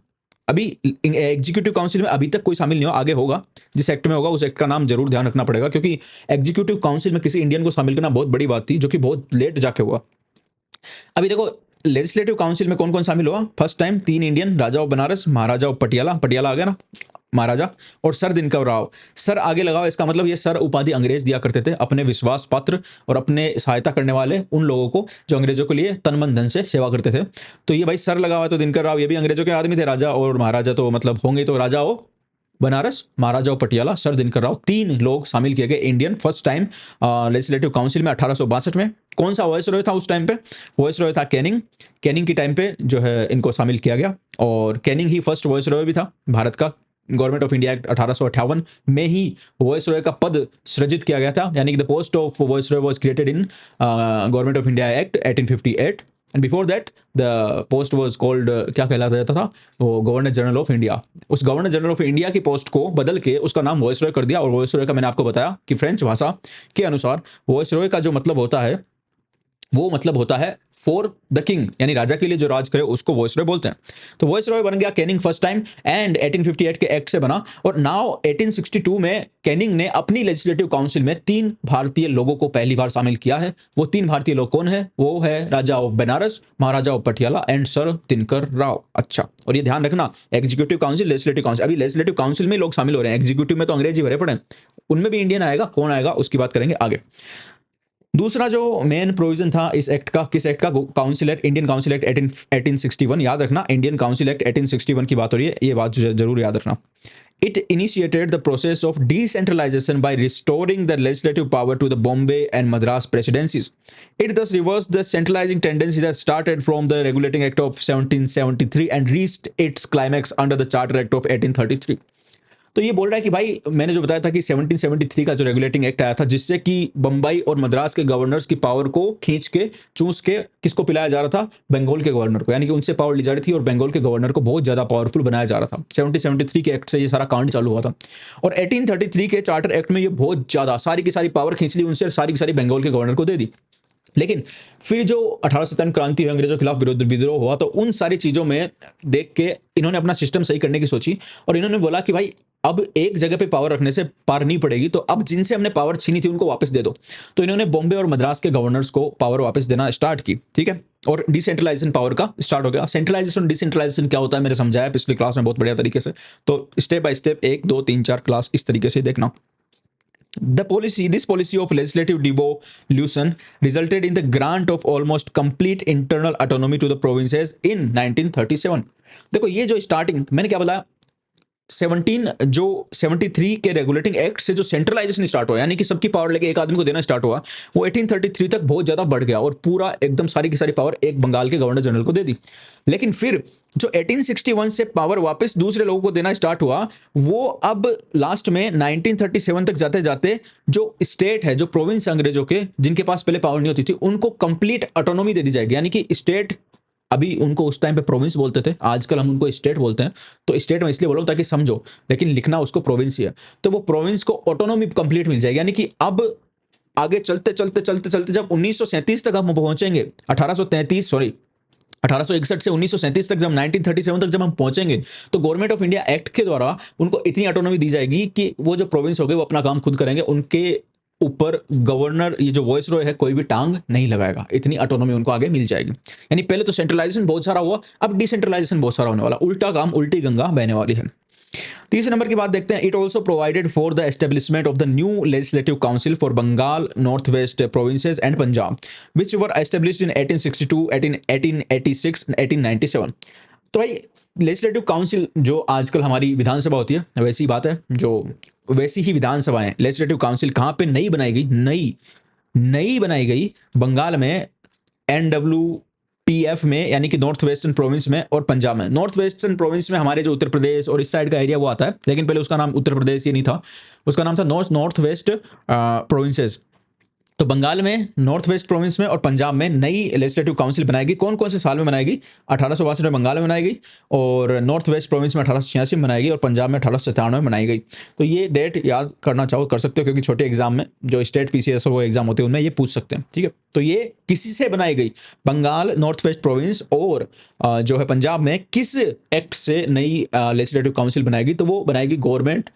अभी एग्जीक्यूटिव काउंसिल में अभी तक कोई शामिल नहीं हो, आगे होगा, जिस एक्ट में होगा उस एक्ट का नाम जरूर ध्यान रखना पड़ेगा, क्योंकि एग्जीक्यूटिव काउंसिल में किसी इंडियन को शामिल करना बहुत बड़ी बात थी, जो कि बहुत लेट जाके हुआ। अभी देखो लेजिस्लेटिव काउंसिल में कौन कौन शामिल हुआ, first time 3 Indian, raja of Banaras, maharaja of Patiala, Patiala आ गया ना महाराजा, और सर दिनकर राव। सर आगे लगाओ, इसका मतलब ये सर उपाधि अंग्रेज दिया करते थे अपने विश्वास पात्र और अपने सहायता करने वाले उन लोगों को जो अंग्रेजों के लिए तन मन धन से सेवा करते थे। तो ये भाई सर लगा हुआ, तो दिनकर राव ये भी अंग्रेजों के आदमी थे, राजा और महाराजा तो मतलब होंगे, तो राजा हो बनारस, महाराजा ऑफ पटियाला, सर दिनकर राव, 3 लोग शामिल किए गए Indian first time legislative council में 1862 में। कौन सा वॉइसरॉय था उस टाइम पे, वॉइसरॉय था कैनिंग, कैनिंग की टाइम पे जो है इनको शामिल किया गया, और कैनिंग ही फर्स्ट वॉइसरॉय भी था भारत का। गवर्नमेंट ऑफ इंडिया एक्ट 1858 में ही वॉइसरॉय का पद सृजित किया गया था, यानी कि the post of viceroy was created in government of India act 1858, and before that the post was called क्या कहलाता जाता था, वो गवर्नर जनरल ऑफ इंडिया। उस गवर्नर जनरल ऑफ इंडिया की पोस्ट को बदल के उसका नाम वॉइसरॉय कर दिया, और वॉइसरॉय का मैंने आपको बताया कि फ्रेंच भाषा के अनुसार वॉइसरॉय का जो मतलब होता है वो मतलब होता है फॉर द किंग, यानी राजा के लिए जो राज करे उसको वॉइसरॉय बोलते हैं। तो वॉइसरॉय बन गया कैनिंग फर्स्ट टाइम, एंड 1858 के एक्ट से बना, और नाउ 1862 में कैनिंग ने अपनी लेजिस्लेटिव काउंसिल में 3 भारतीय लोगों को पहली बार शामिल किया है। वो 3 भारतीय लोग कौन है, वो है raja of Banaras, maharaja of Patiala and sir Dinkar Rao. अच्छा, और ये ध्यान रखना, एग्जीक्यूटिव काउंसिल, लेजिस्लेटिव काउंसिल, अभी लेजिस्लेटिव काउंसिल में लोग शामिल हो रहे हैं, एग्जीक्यूटिव में तो अंग्रेजी भरे पड़े हैं, उनमें भी इंडियन आएगा, कौन आएगा उसकी बात करेंगे आगे। दूसरा जो मेन प्रोविजन था इस एक्ट का, किस एक्ट का, council act, Indian council act 1861, याद रखना इंडियन काउंसिल एक्ट 1861 की बात हो रही है, ये बात जरूर याद रखना। It initiated the process of decentralization by restoring the legislative power to the Bombay and Madras presidencies. It thus reversed the centralizing tendency that started from the Regulating Act of 1773 and reached its climax under the Charter Act of 1833. तो ये बोल रहा है कि भाई मैंने जो बताया था कि 1773 का जो रेगुलेटिंग एक्ट आया था, जिससे कि बंबई और मद्रास के गवर्नर्स की पावर को खींच के चूस के किसको पिलाया जा रहा था, बंगाल के गवर्नर को, यानी कि उनसे पावर ली जा रही थी और बंगाल के गवर्नर को बहुत ज्यादा पावरफुल बनाया जा रहा था। 1773 के एक्ट से ये सारा कांड चालू हुआ था, और 1833 के चार्टर एक्ट में ये बहुत ज्यादा सारी की सारी पावर खींच ली उनसे, सारी की सारी बंगाल के गवर्नर को दे दी। लेकिन फिर जो 1857 क्रांति हुई, अंग्रेजों के खिलाफ विरोध विद्रोह हुआ, तो उन सारी चीज़ों में देख के इन्होंने अपना सिस्टम सही करने की सोची और इन्होंने बोला कि भाई अब एक जगह पे पावर रखने से पार नहीं पड़ेगी, तो अब जिनसे हमने पावर छीनी थी उनको वापस दे दो। तो इन्होंने बॉम्बे और मद्रास के गवर्नर्स को पावर वापस देना स्टार्ट की, ठीक है, और डिसेंट्रलाइजेशन पावर का स्टार्ट हो गया। सेंट्रलाइजेशन डिसेंट्रलाइजेशन क्या होता है मैंने समझाया पिछली क्लास में बहुत बढ़िया तरीके से, तो स्टेप बाय स्टेप 1 2 3 4 क्लास इस तरीके से देखना। This policy of legislative devolution resulted in the grant of almost complete internal autonomy to the provinces in 1937। देखो ये जो स्टार्टिंग मैंने क्या बोला, 73 के रेगुलेटिंग एक्ट से जो सेंट्रलाइजेशन स्टार्ट हुआ, यानी कि सबकी पावर लेके एक आदमी को देना स्टार्ट हुआ, वो 1833 तक बहुत ज्यादा बढ़ गया और पूरा एकदम सारी की सारी पावर एक बंगाल के गवर्नर जनरल को दे दी। लेकिन फिर जो 1861 से पावर वापस दूसरे लोगों को देना स्टार्ट हुआ, वो अब लास्ट में 1937 तक जाते जाते जो स्टेट है, जो प्रोविंस अंग्रेजों के जिनके पास पहले पावर नहीं होती थी, उनको कंप्लीट ऑटोनॉमी दे दी जाएगी। यानी कि स्टेट, अभी उनको उस टाइम पे प्रोविंस बोलते थे, आजकल हम उनको स्टेट बोलते हैं, तो स्टेट में इसलिए बोला हूं ताकि समझो, लेकिन लिखना उसको प्रोविंस ही है। तो वो प्रोविंस को ऑटोनॉमी कंप्लीट मिल जाएगी। यानी कि अब आगे चलते चलते चलते चलते जब 1937 तक हम पहुंचेंगे, 1861 से 1937 तक, जब 1937 तक जब हम पहुंचेंगे, तो गवर्नमेंट ऑफ इंडिया एक्ट के द्वारा उनको इतनी ऑटोनॉमी दी जाएगी कि वो जो प्रोविंस हो गए वो अपना काम खुद करेंगे, उनके ऊपर गवर्नर, ये जो वॉइस रॉय है, कोई भी टांग नहीं लगाएगा। इतनी ऑटोनॉमी उनको आगे मिल जाएगी। यानी पहले तो सेंट्रलाइजेशन बहुत सारा हुआ, अब डिसेंट्रलाइजेशन बहुत सारा होने वाला, उल्टा काम उल्टी गंगा बहने वाली है। तीसरे नंबर की बात देखते हैं। It also provided for the establishment of the new legislative council for Bengal, north west provinces and Punjab, which were established in 1862, 1886, 1897। तो भाई लेजिस्लेटिव काउंसिल जो आजकल हमारी विधानसभा होती है, वैसी बात है, जो वैसी ही विधानसभाएं, लेजिस्लेटिव काउंसिल कहाँ पे नई बनाई गई, नई बनाई गई बंगाल में, NWPF में, यानी कि नॉर्थ वेस्टर्न प्रोविंस में, और पंजाब में। नॉर्थ वेस्टर्न प्रोविंस में हमारे जो उत्तर प्रदेश और इस साइड का एरिया वो आता है, लेकिन पहले उसका नाम उत्तर प्रदेश ये नहीं था, उसका नाम था नॉर्थ वेस्ट प्रोविंसेस। तो बंगाल में, नॉर्थ वेस्ट प्रोविंस में और पंजाब में नई लेजिस्लेटिव काउंसिल बनाएगी। कौन कौन से साल में बनाएगी? 1862 में बंगाल में बनाएगी, और नॉर्थ वेस्ट प्रोविंस में 1886 में बनाएगी, और पंजाब में 1897 में बनाई गई। तो ये डेट याद करना चाहो कर सकते हो, क्योंकि छोटे एग्जाम में जो स्टेट PCS वो एग्जाम होते हैं उनमें ये पूछ सकते हैं, ठीक है। तो ये किसी से बनाई गई? बंगाल, नॉर्थ वेस्ट प्रोविंस और जो है पंजाब में किस एक्ट से नई लेजिस्लेटिव काउंसिल बनाएगी? तो वो बनाएगी गवर्नमेंट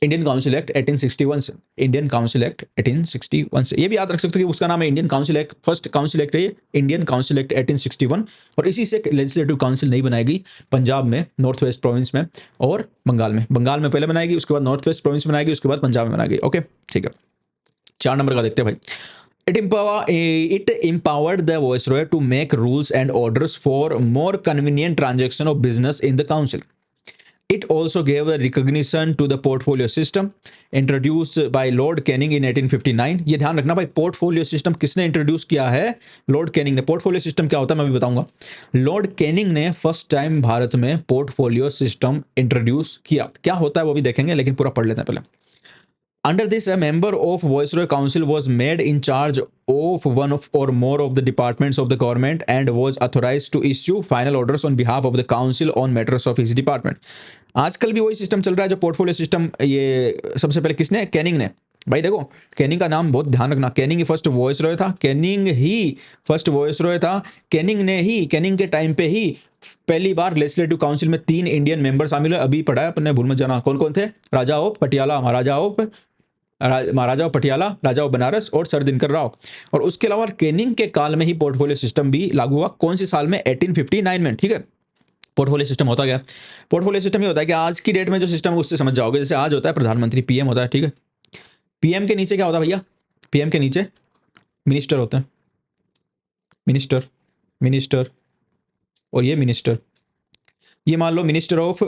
इंडियन काउंसिल एक्ट 1861 से, इंडियन काउंसिल एक्ट 1861 से। ये भी याद रख सकते हो कि उसका नाम है Indian council act, first council act है ये, इंडियन काउंसिल एक्ट 1861, और इसी से लेजिस्लेटिव काउंसिल नहीं बनाएगी पंजाब में, नॉर्थ वेस्ट प्रोविंस में और बंगाल में। बंगाल में पहले बनाएगी, उसके बाद नॉर्थ वेस्ट प्रोविंस बनाएगी, उसके बाद पंजाब में बनाएगी। ओके, ठीक है। 4 नंबर का देखते हैं भाई। It empowered the viceroy to make rules and orders for more convenient transaction of business in the council. It also gave a recognition to the portfolio system introduced by Lord Canning in 1859। ये ध्यान रखना भाई, portfolio system किसने introduce किया है? Lord Canning ने। Portfolio system क्या होता है मैं भी बताऊंगा। लॉर्ड कैनिंग ने फर्स्ट टाइम भारत में पोर्टफोलियो सिस्टम इंट्रोड्यूस किया। क्या होता है वो भी देखेंगे, लेकिन पूरा पढ़ लेते हैं पहले। Under this, a member of Viceroy Council was made in charge of one of or more of the departments of the government and was authorized to issue final orders on behalf of the council on matters of his department। आजकल भी वही system चल रहा है जो portfolio system, ये सबसे पहले किसने? कैनिंग ने। भाई देखो, कैनिंग का नाम बहुत ध्यान रखना, कैनिंग ही फर्स्ट वॉइसरॉय था, कैनिंग ही फर्स्ट वॉइसरॉय था। कैनिंग के टाइम पे ही पहली बार लेजिस्लेटिव काउंसिल में 3 इंडियन मेंबर शामिल हुए। अभी पढ़ा है अपने, भूल मत जाना। कौन कौन थे? Raja of Patiala, maharaja of Patiala, raja of Banaras और सर दिनकर राव। और उसके अलावा कैनिंग के काल में ही पोर्टफोलियो सिस्टम भी लागू हुआ। कौन सी साल में? 1859 में, ठीक है। पोर्टफोलियो सिस्टम होता क्या? पोर्टफोलियो सिस्टम ये होता है कि आज की डेट में जो सिस्टम है उससे समझ जाओगे। जैसे आज होता है प्रधानमंत्री, PM होता है, ठीक है। PM के नीचे क्या होता है भैया? PM के नीचे मिनिस्टर होते हैं, मिनिस्टर और ये मिनिस्टर। ये मान लो मिनिस्टर ऑफ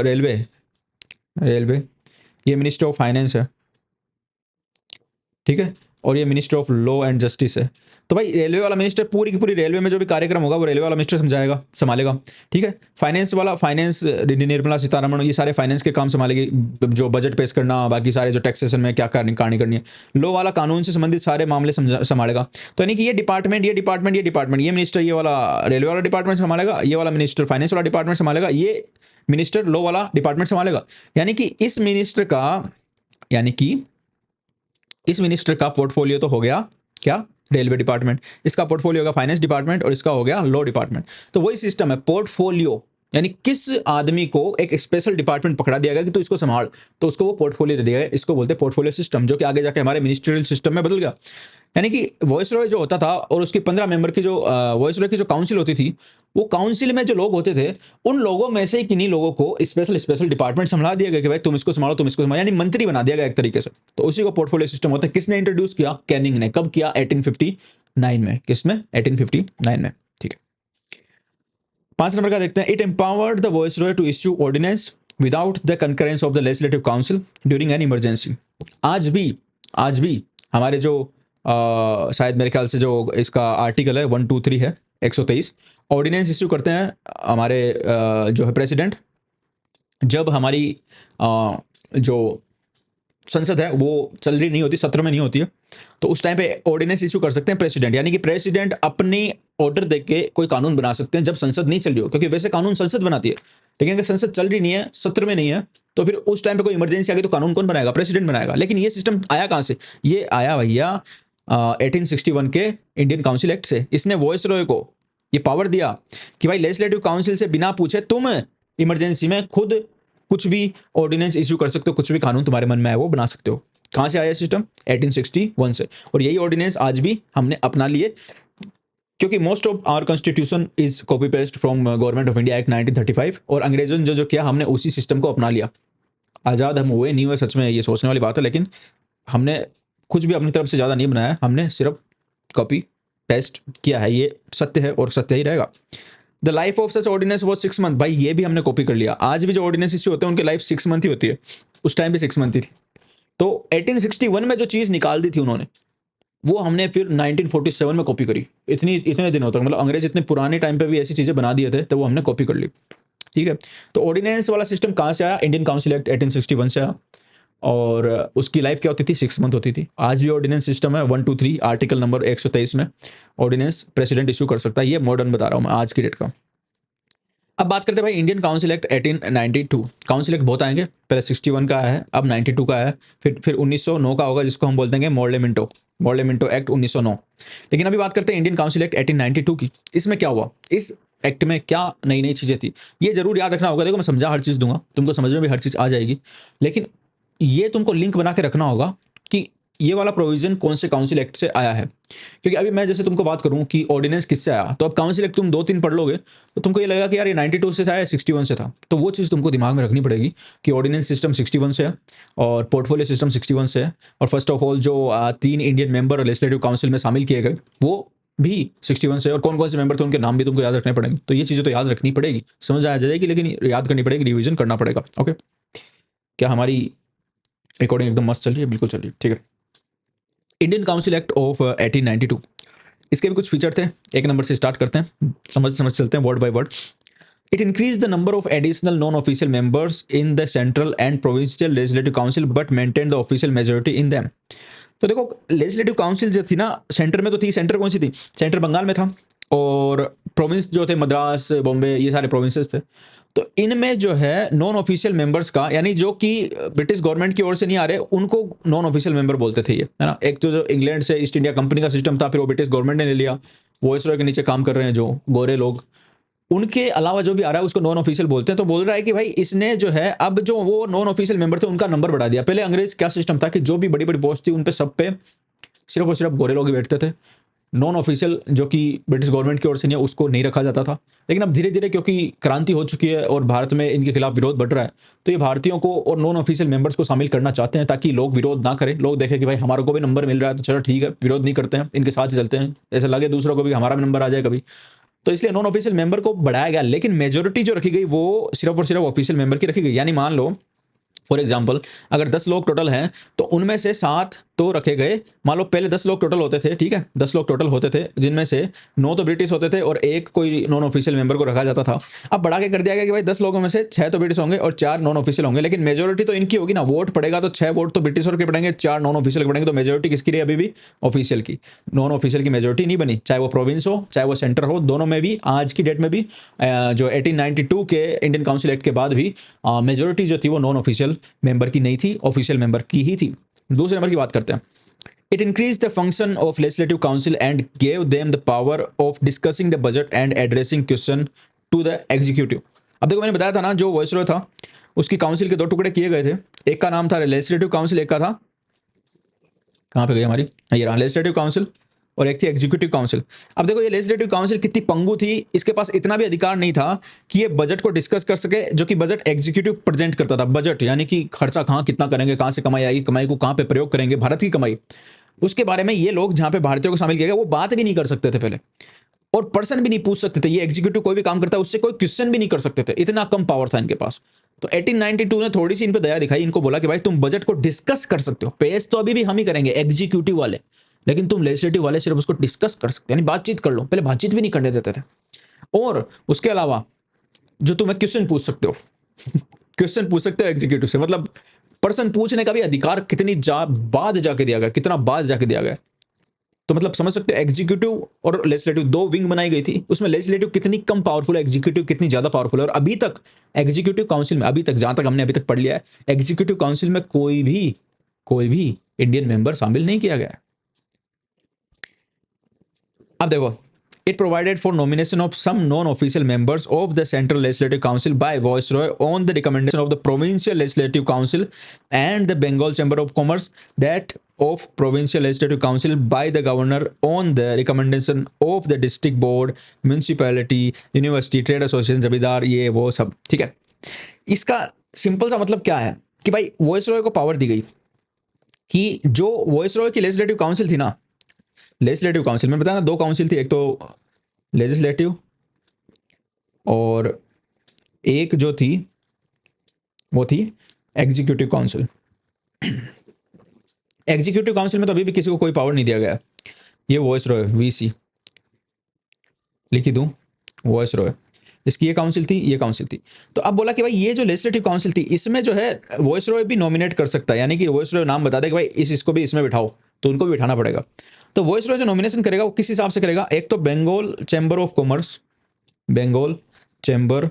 रेलवे, ये मिनिस्टर ऑफ फाइनेंस है, ठीक है। और ये minister of law and justice है। तो भाई रेलवे वाला मिनिस्टर पूरी की पूरी रेलवे में जो भी कार्यक्रम होगा वो रेलवे वाला मिनिस्टर संभालेगा, ठीक है। फाइनेंस निर्मला सीतारमण, ये सारे फाइनेंस के काम संभालेगी, जो बजट पेश करना, बाकी सारे जो टैक्सेशन में क्या कहानी करनी है। लॉ वाला कानून से संबंधित सारे मामले संभालेगा। तो यानी कि ये डिपार्टमेंट, ये मिनिस्टर ये वाला रेलवे वाला डिपार्टमेंट संभालेगा, ये वाला मिनिस्टर फाइनेंस वाला डिपार्टमेंट संभालेगा, ये मिनिस्टर लॉ वाला डिपार्टमेंट संभालेगा। यानी कि इस मिनिस्टर का, यानी कि इस मिनिस्टर का पोर्टफोलियो तो हो गया क्या, रेलवे डिपार्टमेंट, इसका पोर्टफोलियो होगा फाइनेंस डिपार्टमेंट, और इसका हो गया लॉ डिपार्टमेंट। तो वही सिस्टम है, पोर्टफोलियो यानी किस आदमी को एक स्पेशल डिपार्टमेंट पकड़ा दिया गया कि तू इसको संभाल, तो उसको वो पोर्टफोलियो दे दिया गया। इसको बोलते हैं पोर्टफोलियो सिस्टम, जो कि आगे जाके हमारे मिनिस्ट्रियल सिस्टम में बदल गया। यानी कि वॉइस रॉय जो होता था और उसकी 15 मेंबर की जो वॉइस रॉय की जो काउंसिल होती थी, वो काउंसिल में जो लोग होते थे उन लोगों में से किन्हीं लोगों को स्पेशल स्पेशल डिपार्टमेंट संभाल दिया गया कि भाई तुम इसको संभालो, तुम इसको संभालो, यानी मंत्री बना दिया गया एक तरीके से। तो उसी को पोर्टफोलियो सिस्टम होता है। किसने इंट्रोड्यूस किया? कैनिंग ने। कब किया? 1859 में। किसमें? 1859 में। ठीक है, 5 नंबर का देखते हैं। It empowered the viceroy to issue ordinance without the concurrence of the legislative council during an emergency. आज भी हमारे जो शायद मेरे ख्याल से जो इसका आर्टिकल है 123 है 123, ऑर्डिनेंस इश्यू करते हैं हमारे जो है प्रेसिडेंट, जब हमारी जो संसद है वो चल रही नहीं होती, सत्र में नहीं होती है, तो उस टाइम पे ऑर्डिनेंस इशू कर सकते हैं प्रेसिडेंट। यानी कि प्रेसिडेंट अपनी ऑर्डर देके कोई कानून बना सकते हैं जब संसद नहीं चल रही हो, क्योंकि वैसे कानून संसद बनाती है, लेकिन अगर संसद चल रही नहीं है, सत्र में नहीं है, तो फिर उस टाइम पे कोई इमरजेंसी आ गई तो कानून कौन बनाएगा? प्रेसिडेंट बनाएगा। लेकिन ये सिस्टम आया कहाँ से? ये आया भैया 1861 के इंडियन काउंसिल एक्ट से। इसने वॉइस रॉय को ये पावर दिया कि भाई लेजिस्लेटिव काउंसिल से बिना पूछे तुम इमरजेंसी में खुद कुछ भी ऑर्डिनेंस इश्यू कर सकते हो, कुछ भी कानून तुम्हारे मन में आए वो बना सकते हो। कहाँ से आया सिस्टम? 1861 से। और यही ऑर्डिनेंस आज भी हमने अपना लिए, क्योंकि most of our constitution is copy paste from government of India act 1935, और अंग्रेजों ने जो किया हमने उसी सिस्टम को अपना लिया। आज़ाद हम हुए नहीं हुए, सच में ये सोचने वाली बात है, लेकिन हमने कुछ भी अपनी तरफ से ज़्यादा नहीं बनाया, हमने सिर्फ कॉपी पेस्ट किया है। ये सत्य है और सत्य ही रहेगा। The life of such ordinance वो 6 मंथ। भाई ये भी हमने कॉपी कर लिया। आज भी जो ऑर्डिनेंस इश्यू होते हैं उनकी लाइफ 6 मंथ ही होती है, उस टाइम भी 6 मंथ ही थी। तो 1861 में जो चीज़ निकाल दी थी उन्होंने, वो हमने फिर 1947 में कॉपी करी। इतने दिनों तक, मतलब अंग्रेज इतने पुराने टाइम पे भी ऐसी चीज़ें बना दिए थे, तो वो हमने कॉपी कर ली। ठीक है, तो ऑर्डिनेंस वाला सिस्टम कहाँ से आया? इंडियन काउंसिल एक्ट 1861 से आया, और उसकी लाइफ क्या होती थी? 6 मंथ होती थी। आज भी ऑर्डिनेंस सिस्टम है 123 आर्टिकल नंबर 123 में ऑर्डिनेंस प्रेसिडेंट इशू कर सकता है। ये मॉडर्न बता रहा हूँ मैं आज की डेट का। अब बात करते हैं भाई Indian council act 1892। Council act बहुत आएंगे, पहले 61 का आया है, अब 92 का आया है, फिर 1909 का होगा, जिसको हम बोलते हैं मॉर्लेमेंटो एक्ट 1909। लेकिन अभी बात करते हैं इंडियन काउंसिल एक्ट 1892 की। इसमें क्या हुआ? इस एक्ट में क्या नई नई चीज़ें थी, ये जरूर याद रखना होगा। देखो मैं समझा हर चीज़ दूंगा, तुमको समझ में भी हर चीज़ आ जाएगी, लेकिन ये तुमको लिंक बना के रखना होगा कि ये वाला प्रोविजन कौन से काउंसिल एक्ट से आया है। क्योंकि अभी मैं जैसे तुमको बात करूं कि ऑर्डिनेंस किससे आया, तो अब काउंसिल एक्ट तुम 2-3 पढ़ लोगे तो तुमको ये लगेगा कि यार ये 92 से था या 61 से था। तो वो चीज़ तुमको दिमाग में रखनी पड़ेगी कि ऑर्डिनेंस सिस्टम 61 से है और पोर्टफोलियो सिस्टम 61 से है, और फर्स्ट ऑफ ऑल जो 3 इंडियन मेंबर लेजिस्लेटिव काउंसिल में शामिल किए गए वो भी 61 से, और कौन कौन से मेंबर थे उनके नाम भी तुमको याद रखने पड़ेंगे। तो ये चीज़ें तो याद रखनी पड़ेगी, समझ आ जाएगी, लेकिन याद करनी पड़ेगी, रिविजन करना पड़ेगा। ओके, क्या हमारी रिकॉर्डिंग एकदम मस्त चल रही है? बिल्कुल चल रही है, ठीक है। इंडियन काउंसिल एक्ट ऑफ 1892, इसके भी कुछ फीचर थे। एक नंबर से स्टार्ट करते हैं, समझ चलते हैं word by word. It increase the number of additional non official members in the central and provincial legislative council but maintain the official majority in them. तो देखो लेजिस्लेटिव काउंसिल जो थी ना, सेंटर में तो थी। सेंटर कौन सी थी? सेंटर बंगाल में था, और प्रोविंस जो थे मद्रास, बॉम्बे, ये सारे प्रोविंसेस थे। तो इनमें जो है नॉन ऑफिशियल मेंबर्स का, यानी जो कि ब्रिटिश गवर्नमेंट की ओर से नहीं आ रहे, उनको नॉन ऑफिशियल मेंबर बोलते थे ये, है ना। एक तो जो इंग्लैंड से ईस्ट इंडिया कंपनी का सिस्टम था, फिर वो ब्रिटिश गवर्नमेंट ने ले लिया। वॉइसरॉय के नीचे काम कर रहे हैं जो गोरे लोग, उनके अलावा जो भी आ रहा है उसको नॉन ऑफिशियल बोलते हैं। तो बोल रहा है कि भाई इसने जो है अब जो वो नॉन ऑफिशियल मेंबर थे उनका नंबर बढ़ा दिया। पहले अंग्रेज क्या सिस्टम था कि जो भी बड़ी बड़ी पोस्ट थी उन पे सब पे सिर्फ और सिर्फ गोरे लोग ही बैठते थे। नॉन ऑफिशियल जो कि ब्रिटिश गवर्नमेंट की ओर से नहीं है उसको नहीं रखा जाता था। लेकिन अब धीरे धीरे क्योंकि क्रांति हो चुकी है और भारत में इनके खिलाफ विरोध बढ़ रहा है, तो ये भारतीयों को और नॉन ऑफिशियल मेंबर्स को शामिल करना चाहते हैं ताकि लोग विरोध ना करें। लोग देखें कि भाई हमारे को भी नंबर मिल रहा है तो चलो ठीक है, विरोध नहीं करते हैं, इनके साथ ही चलते हैं, ऐसा लगे दूसरों को भी हमारा भी नंबर आ जाए कभी। तो इसलिए नॉन ऑफिशियल मेंबर को बढ़ाया गया, लेकिन मेजोरिटी जो रखी गई वो सिर्फ और सिर्फ ऑफिशियल मेंबर की रखी गई। यानी मान लो फॉर एग्जाम्पल अगर 10 लोग टोटल हैं तो उनमें से 7 तो रखे गए। मान लो पहले 10 लोग टोटल होते थे, ठीक है, 10 लोग टोटल होते थे, जिनमें से 9 तो ब्रिटिश होते थे और एक कोई नॉन ऑफिशियल मेंबर को रखा जाता था। अब बढ़ा के कर दिया गया कि भाई 10 लोगों में से 6 तो ब्रिटिश होंगे और 4 नॉन ऑफिशियल होंगे। लेकिन मेजोरिटी तो इनकी होगी ना, वोट पड़ेगा तो 6 वोट तो ब्रिटिश के पड़ेंगे, 4 नॉन ऑफिशियल के पड़ेंगे। तो मेजोरिटी किसकी रही? अभी भी ऑफिशियल की। नॉन ऑफिशियल की मेजोरिटी नहीं बनी, चाहे वो प्रोविंस हो चाहे वो सेंटर हो, दोनों में भी आज की डेट में भी जो 1892 के इंडियन काउंसिल एक्ट के बाद भी मेजोरिटी जो थी वो नॉन ऑफिशियल मेंबर की नहीं थी, ऑफिशियल मेंबर की ही थी। दूसरे नंबर की बात करते हैं, It increased the function of legislative council and gave them the power of discussing the budget and addressing question to the executive. अब देखो मैंने बताया था ना, जो वॉइसरॉय था उसकी काउंसिल के दो टुकड़े किए गए थे, एक का नाम था लेजिस्लेटिव काउंसिल, एक का था, कहाँ पे गई हमारी, ये रहा लेजिस्लेटिव काउंसिल, और एक थी एग्जीक्यूटिव काउंसिल। अब देखो ये लेजिस्लेटिव काउंसिल कितनी पंगु थी, इसके पास इतना भी अधिकार नहीं था कि ये बजट को डिस्कस कर सके, जो कि बजट एग्जीक्यूटिव प्रेजेंट करता था। बजट यानी कि खर्चा कहाँ कितना करेंगे, कहाँ से कमाई आएगी, कमाई को कहाँ पे प्रयोग करेंगे, भारत की कमाई, उसके बारे में ये लोग जहाँ पे भारतीयों को शामिल किया गया वो बात भी नहीं कर सकते थे पहले, और पर्सन भी नहीं पूछ सकते थे। ये एग्जीक्यूटिव कोई भी काम करता है उससे कोई क्वेश्चन भी नहीं कर सकते थे, इतना कम पावर था इनके पास। तो 1892 ने थोड़ी सी इन पे दया दिखाई, इनको बोला कि भाई तुम बजट को डिस्कस कर सकते हो, पेश तो अभी भी हम ही करेंगे एग्जीक्यूटिव वाले, लेकिन तुम लेजिस्लेटिव वाले सिर्फ उसको डिस्कस कर सकते हो, यानी बातचीत कर लो। पहले बातचीत भी नहीं करने देते थे। और उसके अलावा जो तुम्हें क्वेश्चन पूछ सकते हो क्वेश्चन पूछ सकते हो एग्जीक्यूटिव से, मतलब पर्सन पूछने का भी अधिकार कितनी बाद जाके दिया गया, कितना बाद जाके दिया गया। तो मतलब समझ सकते हो एग्जीक्यूटिव और लेजिस्लेटिव दो विंग बनाई गई थी, उसमें लेजिस्लेटिव कितनी कम पावरफुल है, एग्जीक्यूटिव कितनी ज्यादा पावरफुल है। और अभी तक एग्जीक्यूटिव काउंसिल में, अभी तक जहां तक हमने अभी तक पढ़ लिया है, एग्जीक्यूटिव काउंसिल में कोई भी इंडियन मेंबर शामिल नहीं किया गया है। अब देखो, it provided for nomination of some non-official members of the Central Legislative Council by Viceroy on the recommendation of the Provincial Legislative Council and the Bengal Chamber of Commerce, that of Provincial Legislative Council by the Governor on the recommendation of the District Board, Municipality, University, Trade Association, जमींदार, ये वो सब। ठीक है, इसका simple सा मतलब क्या है कि भाई वॉइसरॉय को पावर दी गई कि जो वॉइसरॉय की लेजिस्लेटिव काउंसिल थी ना, लेजिस्लेटिव काउंसिल में बताया ना दो काउंसिल थी, एक तो लेजिस्लेटिव और एक जो थी वो थी एग्जीक्यूटिव काउंसिल। एग्जीक्यूटिव काउंसिल में तो अभी भी किसी को कोई पावर नहीं दिया गया। ये वॉइसरॉय वीसी लिख दूं, वॉइसरॉय, इसकी ये काउंसिल थी, ये काउंसिल थी। तो अब बोला कि भाई ये जो लेजिस्लेटिव काउंसिल थी इसमें जो है वॉइसरॉय भी नॉमिनेट कर सकता है, यानी कि वॉइसरॉय नाम बता दे कि भाई इसको भी इसमें बिठाओ, तो उनको भी बिठाना पड़ेगा। तो वॉइसरॉय जो नॉमिनेशन करेगा वो किस हिसाब से करेगा, एक तो Bengal chamber of commerce, Bengal chamber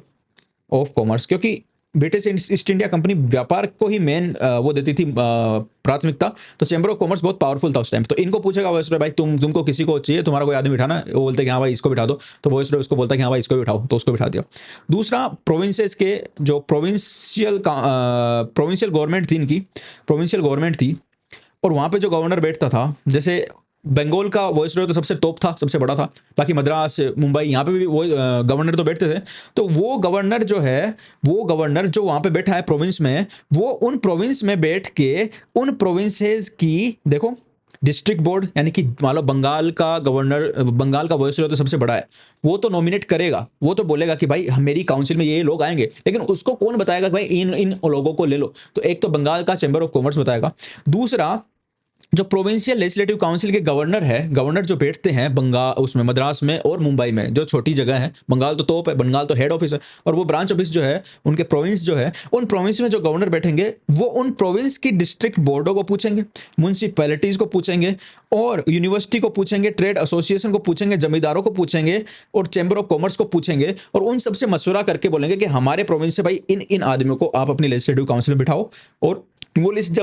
of commerce, क्योंकि ब्रिटिश ईस्ट इंडिया कंपनी व्यापार को ही मेन वो देती थी प्राथमिकता, तो चैम्बर ऑफ कॉमर्स बहुत पावरफुल था उस टाइम। तो इनको पूछेगा वॉइसरॉय भाई तुमको किसी को चाहिए, तुम्हारा कोई आदमी बिठाना, वो बोलते कि हाँ भाई इसको बिठा दो, तो वॉइसरॉय उसको बोलता है कि हाँ भाई इसको भी बिठाओ, तो उसको बिठा दिया। दूसरा, प्रोविंसेस के जो प्रोविंशियल गवर्नमेंट थी, इनकी प्रोविंशियल गवर्नमेंट थी, और वहाँ पे जो गवर्नर बैठता था, जैसे बंगाल का वॉइसरॉय तो सबसे टॉप था, सबसे बड़ा था, बाकी मद्रास, मुंबई, यहाँ पे भी वो गवर्नर तो बैठते थे। तो वो गवर्नर जो है, वो गवर्नर जो वहाँ पे बैठा है प्रोविंस में, वो उन प्रोविंस में बैठ के उन प्रोविंसेस की, देखो डिस्ट्रिक्ट बोर्ड, यानी कि मान लो बंगाल का गवर्नर, बंगाल का वॉइसरॉय तो सबसे बड़ा है, वो तो नॉमिनेट करेगा, वो तो बोलेगा कि भाई मेरी काउंसिल में ये लोग आएंगे, लेकिन उसको कौन बताएगा कि भाई इन लोगों को ले लो। तो एक तो बंगाल का चैम्बर ऑफ कॉमर्स बताएगा, दूसरा जो प्रोविंशियल लेजिस्लेटिव काउंसिल के गवर्नर है, गवर्नर जो बैठते हैं बंगाल, उसमें मद्रास में और मुंबई में, जो छोटी जगह है, बंगाल तो टॉप है, बंगाल तो हेड ऑफिस है, और वो ब्रांच ऑफिस जो है उनके प्रोविंस जो है, उन प्रोविंस में जो गवर्नर बैठेंगे वो उन प्रोविंस की डिस्ट्रिक्ट बोर्डों को पूछेंगे, म्यूनसिपैलिटीज को पूछेंगे, और यूनिवर्सिटी को पूछेंगे, ट्रेड एसोसिएशन को पूछेंगे, जमींदारों को पूछेंगे, और चैम्बर ऑफ कॉमर्स को पूछेंगे, और उन सबसे मशवरा करके बोलेंगे कि हमारे प्रोविंस से भाई इन आदमियों को आप अपनी लेजिस्लेटिव काउंसिल में बिठाओ। और वो लिस्ट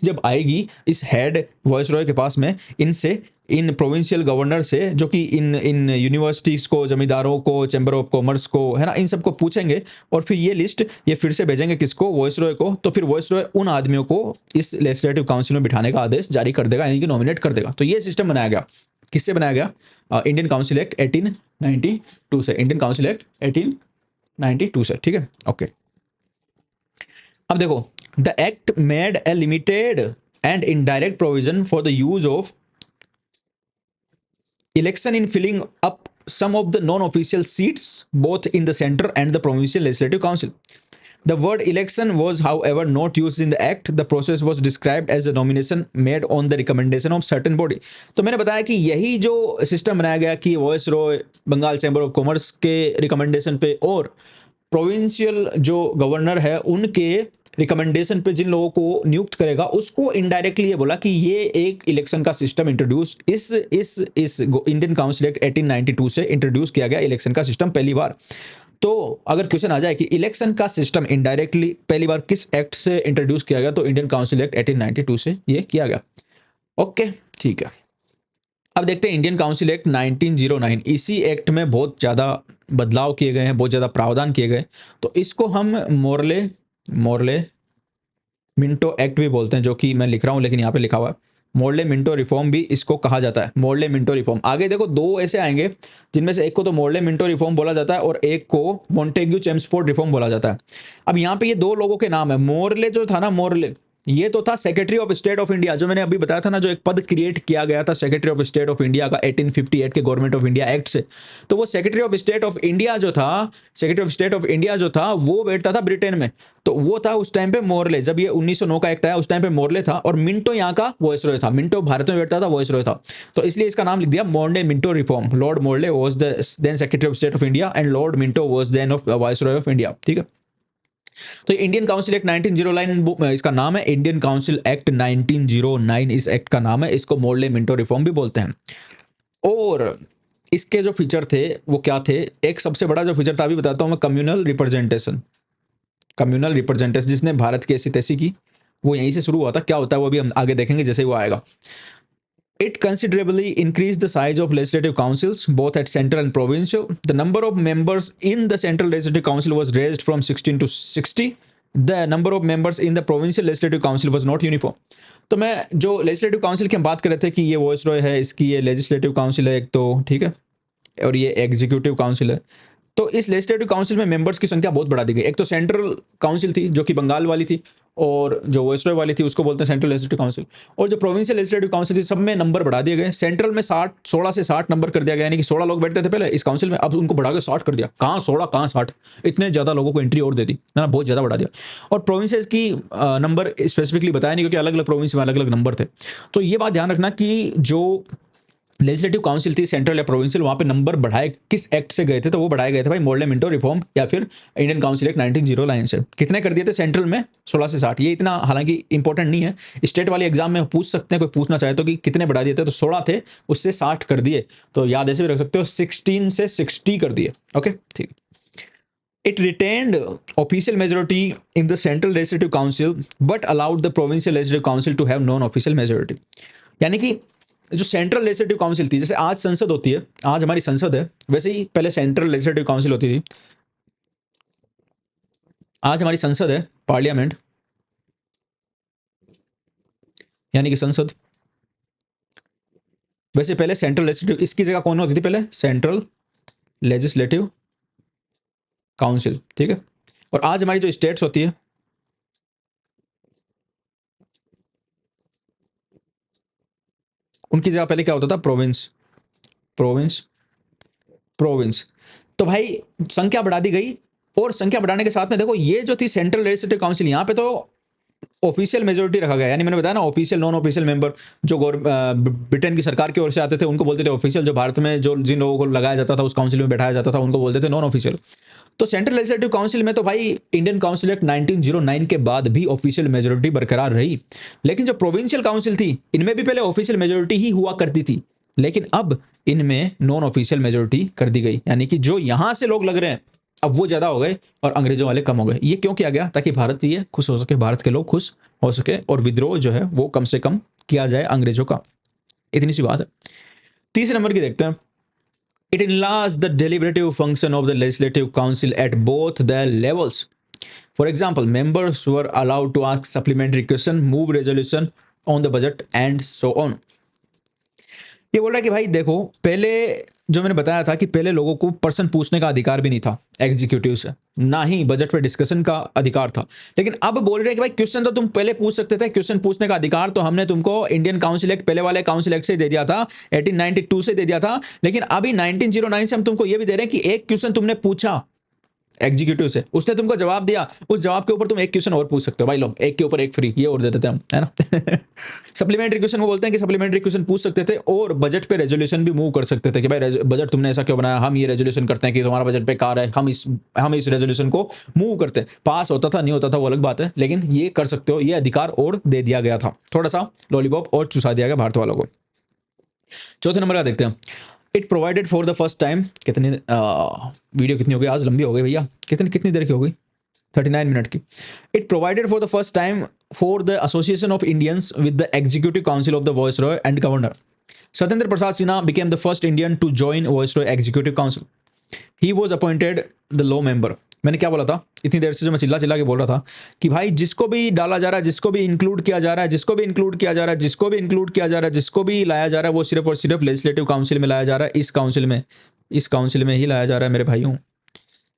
जब आएगी इस हेड वॉइसरॉय के पास में, इनसे, इन प्रोविंशियल गवर्नर से, जो कि इन यूनिवर्सिटीज को, जमींदारों को, चैम्बर ऑफ कॉमर्स को, है ना, इन सबको पूछेंगे, और फिर ये लिस्ट ये फिर से भेजेंगे किसको, वॉइसरॉय को। तो फिर वॉइसरॉय उन आदमियों को इस लेजिस्लेटिव काउंसिल में बिठाने का आदेश जारी कर देगा, यानी कि नॉमिनेट कर देगा। तो ये सिस्टम बनाया गया, किससे बनाया गया, इंडियन काउंसिल एक्ट 1892 से, इंडियन काउंसिल एक्ट 1892 से। ठीक है, ओके। अब देखो, the act made a limited and indirect provision for the use of election in filling up some of the non-official seats both in the center and the provincial legislative council. The word election was however not used in the act. The process was described as a nomination made on the recommendation of certain body. तो मैंने बताया कि यही जो system बनाया गया कि viceroy Bengal chamber of commerce के रिकमेंडेशन पे और प्रोविंशियल जो गवर्नर है उनके रिकमेंडेशन पे जिन लोगों को नियुक्त करेगा, उसको इनडायरेक्टली ये बोला कि ये एक इलेक्शन का सिस्टम इंट्रोड्यूस इस इंडियन काउंसिल एक्ट 1892 से इंट्रोड्यूस किया गया, इलेक्शन का सिस्टम पहली बार। तो अगर क्वेश्चन आ जाए कि इलेक्शन का सिस्टम इनडायरेक्टली पहली बार किस एक्ट से इंट्रोड्यूस किया गया, तो इंडियन काउंसिल एक्ट 1892 से ये किया गया। ओके, ठीक है। अब देखते हैं इंडियन काउंसिल एक्ट 1909। इसी एक्ट में बहुत ज़्यादा बदलाव किए गए हैं, बहुत ज़्यादा प्रावधान किए गए, तो इसको हम मोरले मोरले मिंटो एक्ट भी बोलते हैं, जो कि मैं लिख रहा हूँ लेकिन यहाँ पे लिखा हुआ है मोरले मिंटो रिफॉर्म भी इसको कहा जाता है। मोरले मिंटो रिफॉर्म, आगे देखो दो ऐसे आएंगे जिनमें से एक को तो मोरले मिंटो रिफॉर्म बोला जाता है और एक को मोंटेग्यू चेम्सफोर्ड रिफॉर्म बोला जाता है। अब यहाँ पे ये दो लोगों के नाम है। मोरले जो था ना, मोरले ये तो था secretary of state of India, जो मैंने अभी बताया था ना, जो एक पद क्रिएट किया गया था secretary of state of India का 1858 के गवर्नमेंट ऑफ इंडिया एक्ट से। तो वो secretary of state of India जो था, secretary of state of India जो था वो बैठता था ब्रिटेन में। तो वो था उस टाइम पे मोरले, जब ये 1909 का एक्ट आया उस टाइम पे मोरले था, और मिंटो यहाँ का वॉइसरॉय था। मिंटो भारत में बैठता था, वॉइसरॉय था, तो इसलिए इसका नाम लिख दिया Morley Minto reform. Lord Morley was the then secretary of state of India and Lord Minto was then of viceroy of India. ठीक है, तो इंडियन काउंसिल एक्ट 1909 इसका नाम है, इंडियन काउंसिल एक्ट 1909 इस एक्ट का नाम है। इसको मोरले मिंटो रिफॉर्म भी बोलते हैं। और इसके जो फीचर थे वो क्या थे? एक सबसे बड़ा जो फीचर था अभी बताता हूं मैं, कम्युनल रिप्रेजेंटेशन। कम्युनल रिप्रेजेंटेशन जिसने भारत की ऐसी तैसी की, वो यहीं से शुरू हुआ था। क्या होता है वो भी हम आगे देखेंगे जैसे वो आएगा। It considerably increased the size of legislative councils, both at central and provincial. The number of members in the central legislative council was raised from 16 to 60. The number of members in the provincial legislative council was not uniform. तो मैं जो legislative council की हम बात कर रहे थे कि ये वॉइस रॉय है, इसकी ये लेजिस्लेटिव काउंसिल है एक तो, ठीक है, और ये एग्जीक्यूटिव काउंसिल है। तो इस लेजिस्लेटिव काउंसिल में मेंबर्स की संख्या बहुत बढ़ा दी गई। एक तो सेंट्रल काउंसिल थी जो कि बंगाल वाली थी, और जो वॉइसरॉय वाली थी उसको बोलते हैं सेंट्रल लेजिस्लेटिव काउंसिल, और जो प्रोविंशियल लेजिस्लेटिव काउंसिल थी सब में नंबर बढ़ा दिए गए। सेंट्रल में 16 से 60 नंबर कर दिया गया, यानी कि 16 लोग बैठते थे पहले इस काउंसिल में, अब उनको बढ़ा के 60 कर दिया। कहाँ 16 कहाँ 60, इतने ज़्यादा लोगों को एंट्री और दे दी ना, बहुत ज़्यादा बढ़ा दिया। और प्रोविंसेस की नंबर स्पेसिफिकली बताया नहीं, क्योंकि अलग अलग प्रोविंस में अलग अलग नंबर थे। तो ये बात ध्यान रखना कि जो लेजिस्लेटिव काउंसिल थी सेंट्रल या प्रोविंशियल, वहां पे नंबर बढ़ाए किस एक्ट से गए थे? तो वो बढ़ाए गए थे भाई मोरले मिंटो रिफॉर्म या फिर इंडियन काउंसिल एक्ट 1909 से। कितने कर दिए थे सेंट्रल में? 16 से 60। ये इतना हालांकि इंपॉर्टेंट नहीं है, स्टेट वाले एग्जाम में पूछ सकते हैं, कोई पूछना चाहे तो कि कितने बढ़ा दिए थे, तो 16 थे उससे 60 कर दिए। तो याद ऐसे भी रख सकते हो, 16 से 60 कर दिए। ओके, ठीक। It retained official majority in the central legislative council but allowed the provincial legislative council to have non-official majority। यानी कि जो सेंट्रल लेजिस्लेटिव काउंसिल थी, जैसे आज संसद होती है, आज हमारी संसद है, वैसे ही पहले सेंट्रल लेजिस्लेटिव काउंसिल होती थी। आज हमारी संसद है, पार्लियामेंट, यानी कि संसद। वैसे पहले सेंट्रल लेजिस्लेटिव, इसकी जगह कौन होती थी पहले? सेंट्रल लेजिस्लेटिव काउंसिल, ठीक है। और आज हमारी जो स्टेट्स होती है, उनकी जगह पहले क्या होता था? Province, province, province. तो भाई संख्या बढ़ा दी गई, और संख्या बढ़ाने के साथ में देखो ये जो थी सेंट्रल लेजिस्लेटिव काउंसिल, यहाँ पे तो ऑफिशियल मेजोरिटी रखा गया। यानी मैंने बताया ना, ऑफिशियल नॉन ऑफिशियल मेंबर जो ब्रिटेन की सरकार की ओर से आते थे उनको बोलते थे ऑफिशियल, जो भारत में जो जिन लोगों को लगाया जाता था उस काउंसिल में बैठाया जाता था उनको बोलते थे नॉन ऑफिशियल। तो सेंट्रल लेजिस्लेटिव काउंसिल में तो भाई इंडियन काउंसिल एक्ट 1909 के बाद भी ऑफिशियल मेजोरिटी बरकरार रही। लेकिन जो प्रोविंशियल काउंसिल थी इनमें भी पहले ऑफिशियल मेजोरिटी ही हुआ करती थी, लेकिन अब इनमें नॉन ऑफिशियल मेजोरिटी कर दी गई। यानी कि जो यहां से लोग लग रहे हैं अब वो ज्यादा हो गए और अंग्रेजों वाले कम हो गए। ये क्यों किया गया? ताकि भारत ये खुश हो सके, भारत के लोग खुश हो सके, और विद्रोह जो है वो कम से कम किया जाए अंग्रेजों का। इतनी सी बात है। तीसरे नंबर की देखते हैं। It enlarged the deliberative function of the legislative council at both the levels. For example, members were allowed to ask supplementary question, move resolution on the budget and so on. ये बोल रहा है कि भाई देखो, पहले जो मैंने बताया था कि पहले लोगों को प्रश्न पूछने का अधिकार भी नहीं था एग्जीक्यूटिव से, ना ही बजट पे डिस्कशन का अधिकार था। लेकिन अब बोल रहे हैं कि भाई क्वेश्चन तो तुम पहले पूछ सकते थे, क्वेश्चन पूछने का अधिकार तो हमने तुमको इंडियन काउंसिल एक्ट, पहले वाले काउंसिल एक्ट से दे दिया था, 1892 से दे दिया था। लेकिन अभी 1909 से हम तुमको ये भी दे रहे हैं कि एक क्वेश्चन तुमने पूछा एग्जीक्यूटिव से, उसने तुमको जवाब दिया, उस जवाब के ऊपर तुम एक क्वेश्चन और पूछ सकते हो। भाई लो, एक के ऊपर एक फ्री, ये और दे देते हैं हम, है ना। सप्लीमेंट्री क्वेश्चन वो बोलते हैं कि सप्लीमेंट्री क्वेश्चन पूछ सकते थे, और बजट पे रेजोल्यूशन भी मूव कर सकते थे कि भाई बजट तुमने ऐसा क्यों बनाया, हम ये रेजोल्यूशन करते हैं कि तुम्हारा बजट बेकार है, हम इस रेजोल्यूशन को मूव करते हैं। पास होता था नहीं होता था वो अलग बात है, लेकिन ये कर सकते हो, ये अधिकार और दे दिया गया था। थोड़ा सा लॉलीपॉप और चुसा दिया गया भारत वालों को। चौथे नंबर का देखते हैं। It provided for the first time, कितनी वीडियो कितनी हो गई आज? लंबी हो गई भैया, कितनी देर की हो गई? 39 मिनट की। It provided for the first time for the association of Indians with the executive council of the viceroy and governor. Satyendra Prasad Sinha became the first Indian to join Viceroy Executive Council. He was appointed the law member. मैंने क्या बोला था इतनी देर से, जो मैं चिल्ला चिल्ला के बोल रहा था कि भाई जिसको भी डाला जा रहा है, जिसको भी इंक्लूड किया जा रहा है, जिसको भी इंक्लूड किया जा रहा है, जिसको भी इंक्लूड किया जा रहा है, जिसको भी लाया जा रहा है, वो सिर्फ और सिर्फ लेजिस्लेटिव काउंसिल में लाया जा रहा है। इस काउंसिल में ही लाया जा रहा है मेरे भाइयों,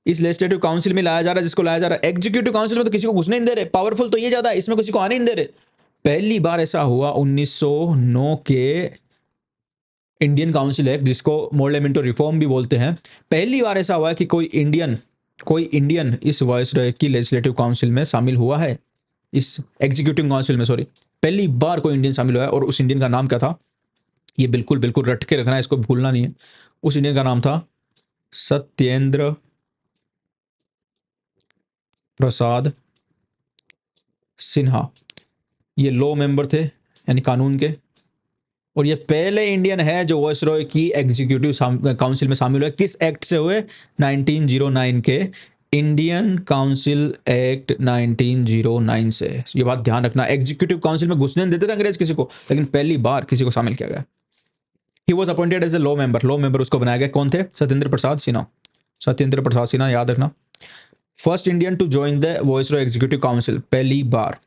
इस लेजिस्लेटिव काउंसिल में लाया जा रहा है जिसको लाया जा रहा है। एग्जीक्यूटिव काउंसिल में तो किसी को घुसने नहीं दे रहे, पावरफुल तो ये ज्यादा है, इसमें किसी को आने नहीं दे रहे। पहली बार ऐसा हुआ 1909 के इंडियन काउंसिल एक्ट, जिसको मोर्लेमेंटो रिफॉर्म भी बोलते हैं, पहली बार ऐसा हुआ है कि कोई इंडियन इस वायसरॉय की लेजिस्लेटिव काउंसिल में शामिल हुआ है, इस एग्जीक्यूटिव काउंसिल में, सॉरी, पहली बार कोई इंडियन शामिल हुआ है। और उस इंडियन का नाम क्या था, ये बिल्कुल बिल्कुल रट के रखना है, इसको भूलना नहीं है। उस इंडियन का नाम था सत्येंद्र प्रसाद सिन्हा। ये लॉ मेंबर थे, यानी कानून के, और ये पहले इंडियन है जो वायसरॉय की एग्जीक्यूटिव काउंसिल में शामिल हुए। किस एक्ट से हुए, 1909 के इंडियन काउंसिल एक्ट 1909 से। ये बात ध्यान रखना, एग्जीक्यूटिव काउंसिल में घुसने नहीं देते थे अंग्रेज किसी को, लेकिन पहली बार किसी को शामिल किया गया। He was appointed as a law member उसको बनाया गया। कौन थे, सत्येंद्र प्रसाद सिन्हा, याद रखना। First Indian to join the viceroy executive council, पहली बार।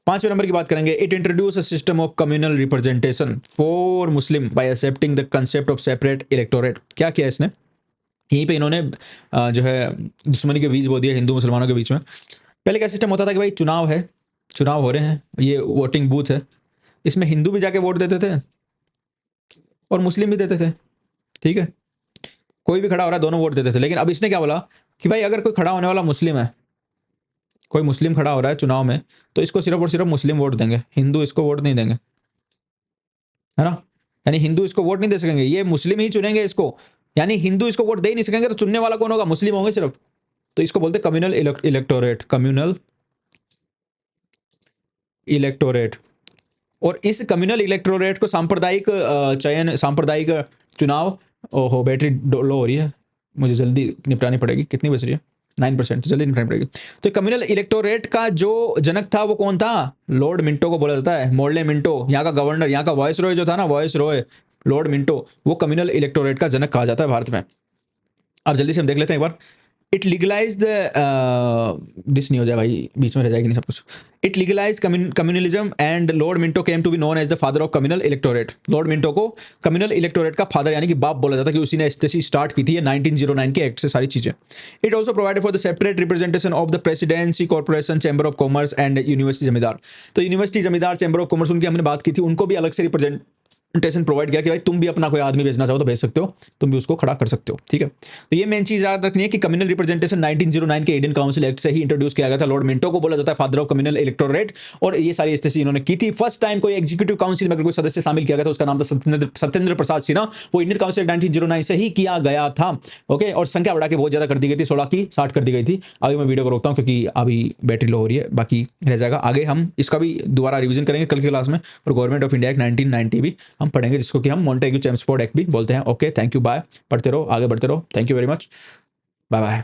5वें नंबर की बात करेंगे। It introduce a system of communal representation for Muslim by accepting the concept of separate electorate. क्या किया इसने, यहीं पे इन्होंने जो है दुश्मनी के बीज बो दिया हिंदू मुसलमानों के बीच में। पहले क्या सिस्टम होता था कि भाई चुनाव हो रहे हैं, ये वोटिंग बूथ है, इसमें हिंदू भी जाके वोट देते थे और मुस्लिम भी देते थे, ठीक है, कोई भी खड़ा हो रहा है दोनों वोट देते थे। लेकिन अब इसने क्या बोला कि भाई अगर कोई खड़ा होने वाला मुस्लिम है, कोई मुस्लिम खड़ा हो रहा है चुनाव में, तो इसको सिर्फ और सिर्फ मुस्लिम वोट देंगे, हिंदू इसको वोट नहीं देंगे, है ना। यानी हिंदू इसको वोट नहीं दे सकेंगे, ये मुस्लिम ही चुनेंगे इसको, यानी हिंदू इसको वोट दे ही नहीं सकेंगे। तो चुनने वाला कौन होगा, मुस्लिम होंगे सिर्फ। तो इसको बोलते कम्युनल इलेक्टोरेट। और इस कम्युनल इलेक्टोरेट को सांप्रदायिक चुनाव, ओहो बैटरी लो हो रही है, मुझे जल्दी निपटानी पड़ेगी। कितनी बच रही है, 9%, जल्दी निपटानी पड़ेगी। तो कम्युनल इलेक्टोरेट का जो जनक था वो कौन था, लॉर्ड मिंटो को बोला जाता है, मोर्ले मिंटो, यहाँ का गवर्नर, यहाँ का वायसरॉय जो था ना, वायसरॉय लॉर्ड मिंटो, वो कम्युनल इलेक्टोरेट का जनक कहा जाता है भारत में। अब जल्दी से हम देख लेते हैं एक बार। इट लीगलाइज द डिस नहीं हो जाए भाई, बीच में रह जाएगी नहीं सब कुछ। It legalise communalism and Lord Minto came to be known as the father of communal electorate. Lord Minto को कम्युनल इलेक्टोरेट का फादर यानी कि बाप बोला जाता है, कि उसी ने एसटीसी स्टार्ट की थी, 1909 के एक्ट से सारी चीजें। It also provided for the separate representation of the presidency corporation chamber of commerce and university जमींदार। तो यूनिवर्सिटी जमींदार चैम्बर ऑफ कॉमर्स, उनकी हमने बात की थी, उनको भी अलग से रिप्रेजेंटेशन प्रोवाइड किया कि भाई तुम भी अपना कोई आदमी भेजना चाहो तो भेज सकते हो, तुम भी उसको खड़ा कर सकते हो, ठीक है। तो ये मेन चीज याद रखनी है कि कम्युनल रिप्रेजेंटेशन 1909 के इंडियन काउंसिल एक्ट से ही इंट्रोड्यूस किया गया था। लॉर्ड मिंटो को बोला जाता है फादर ऑफ कम्युनल इलेक्टोरेट, और ये सारी स्थिति इन्होंने की थी। फर्स्ट टाइम कोई एग्जीक्यूटिव काउंसिल में अगर कोई सदस्य शामिल किया गया था, उसका नाम था सत्येंद्र प्रसाद सिन्हा। वो इंडियन काउंसिल 1909 से ही किया गया था, ओके। और संख्या बढ़ा के बहुत ज्यादा कर दी गई थी, 16 की 60 कर दी गई थी। अभी मैं वीडियो को रोकता हूँ क्योंकि अभी बैटरी लो हो रही है, बाकी रह जाएगा आगे, हम इसका भी दोबारा रिवीजन करेंगे कल की क्लास में। और गवर्नमेंट ऑफ इंडिया एक्ट 1990 भी हम पढ़ेंगे, जिसको कि हम मॉन्टेग्यू चेम्सफोर्ड एक्ट भी बोलते हैं। ओके, थैंक यू, बाय, पढ़ते रहो, आगे बढ़ते रहो, thank you very much, bye bye.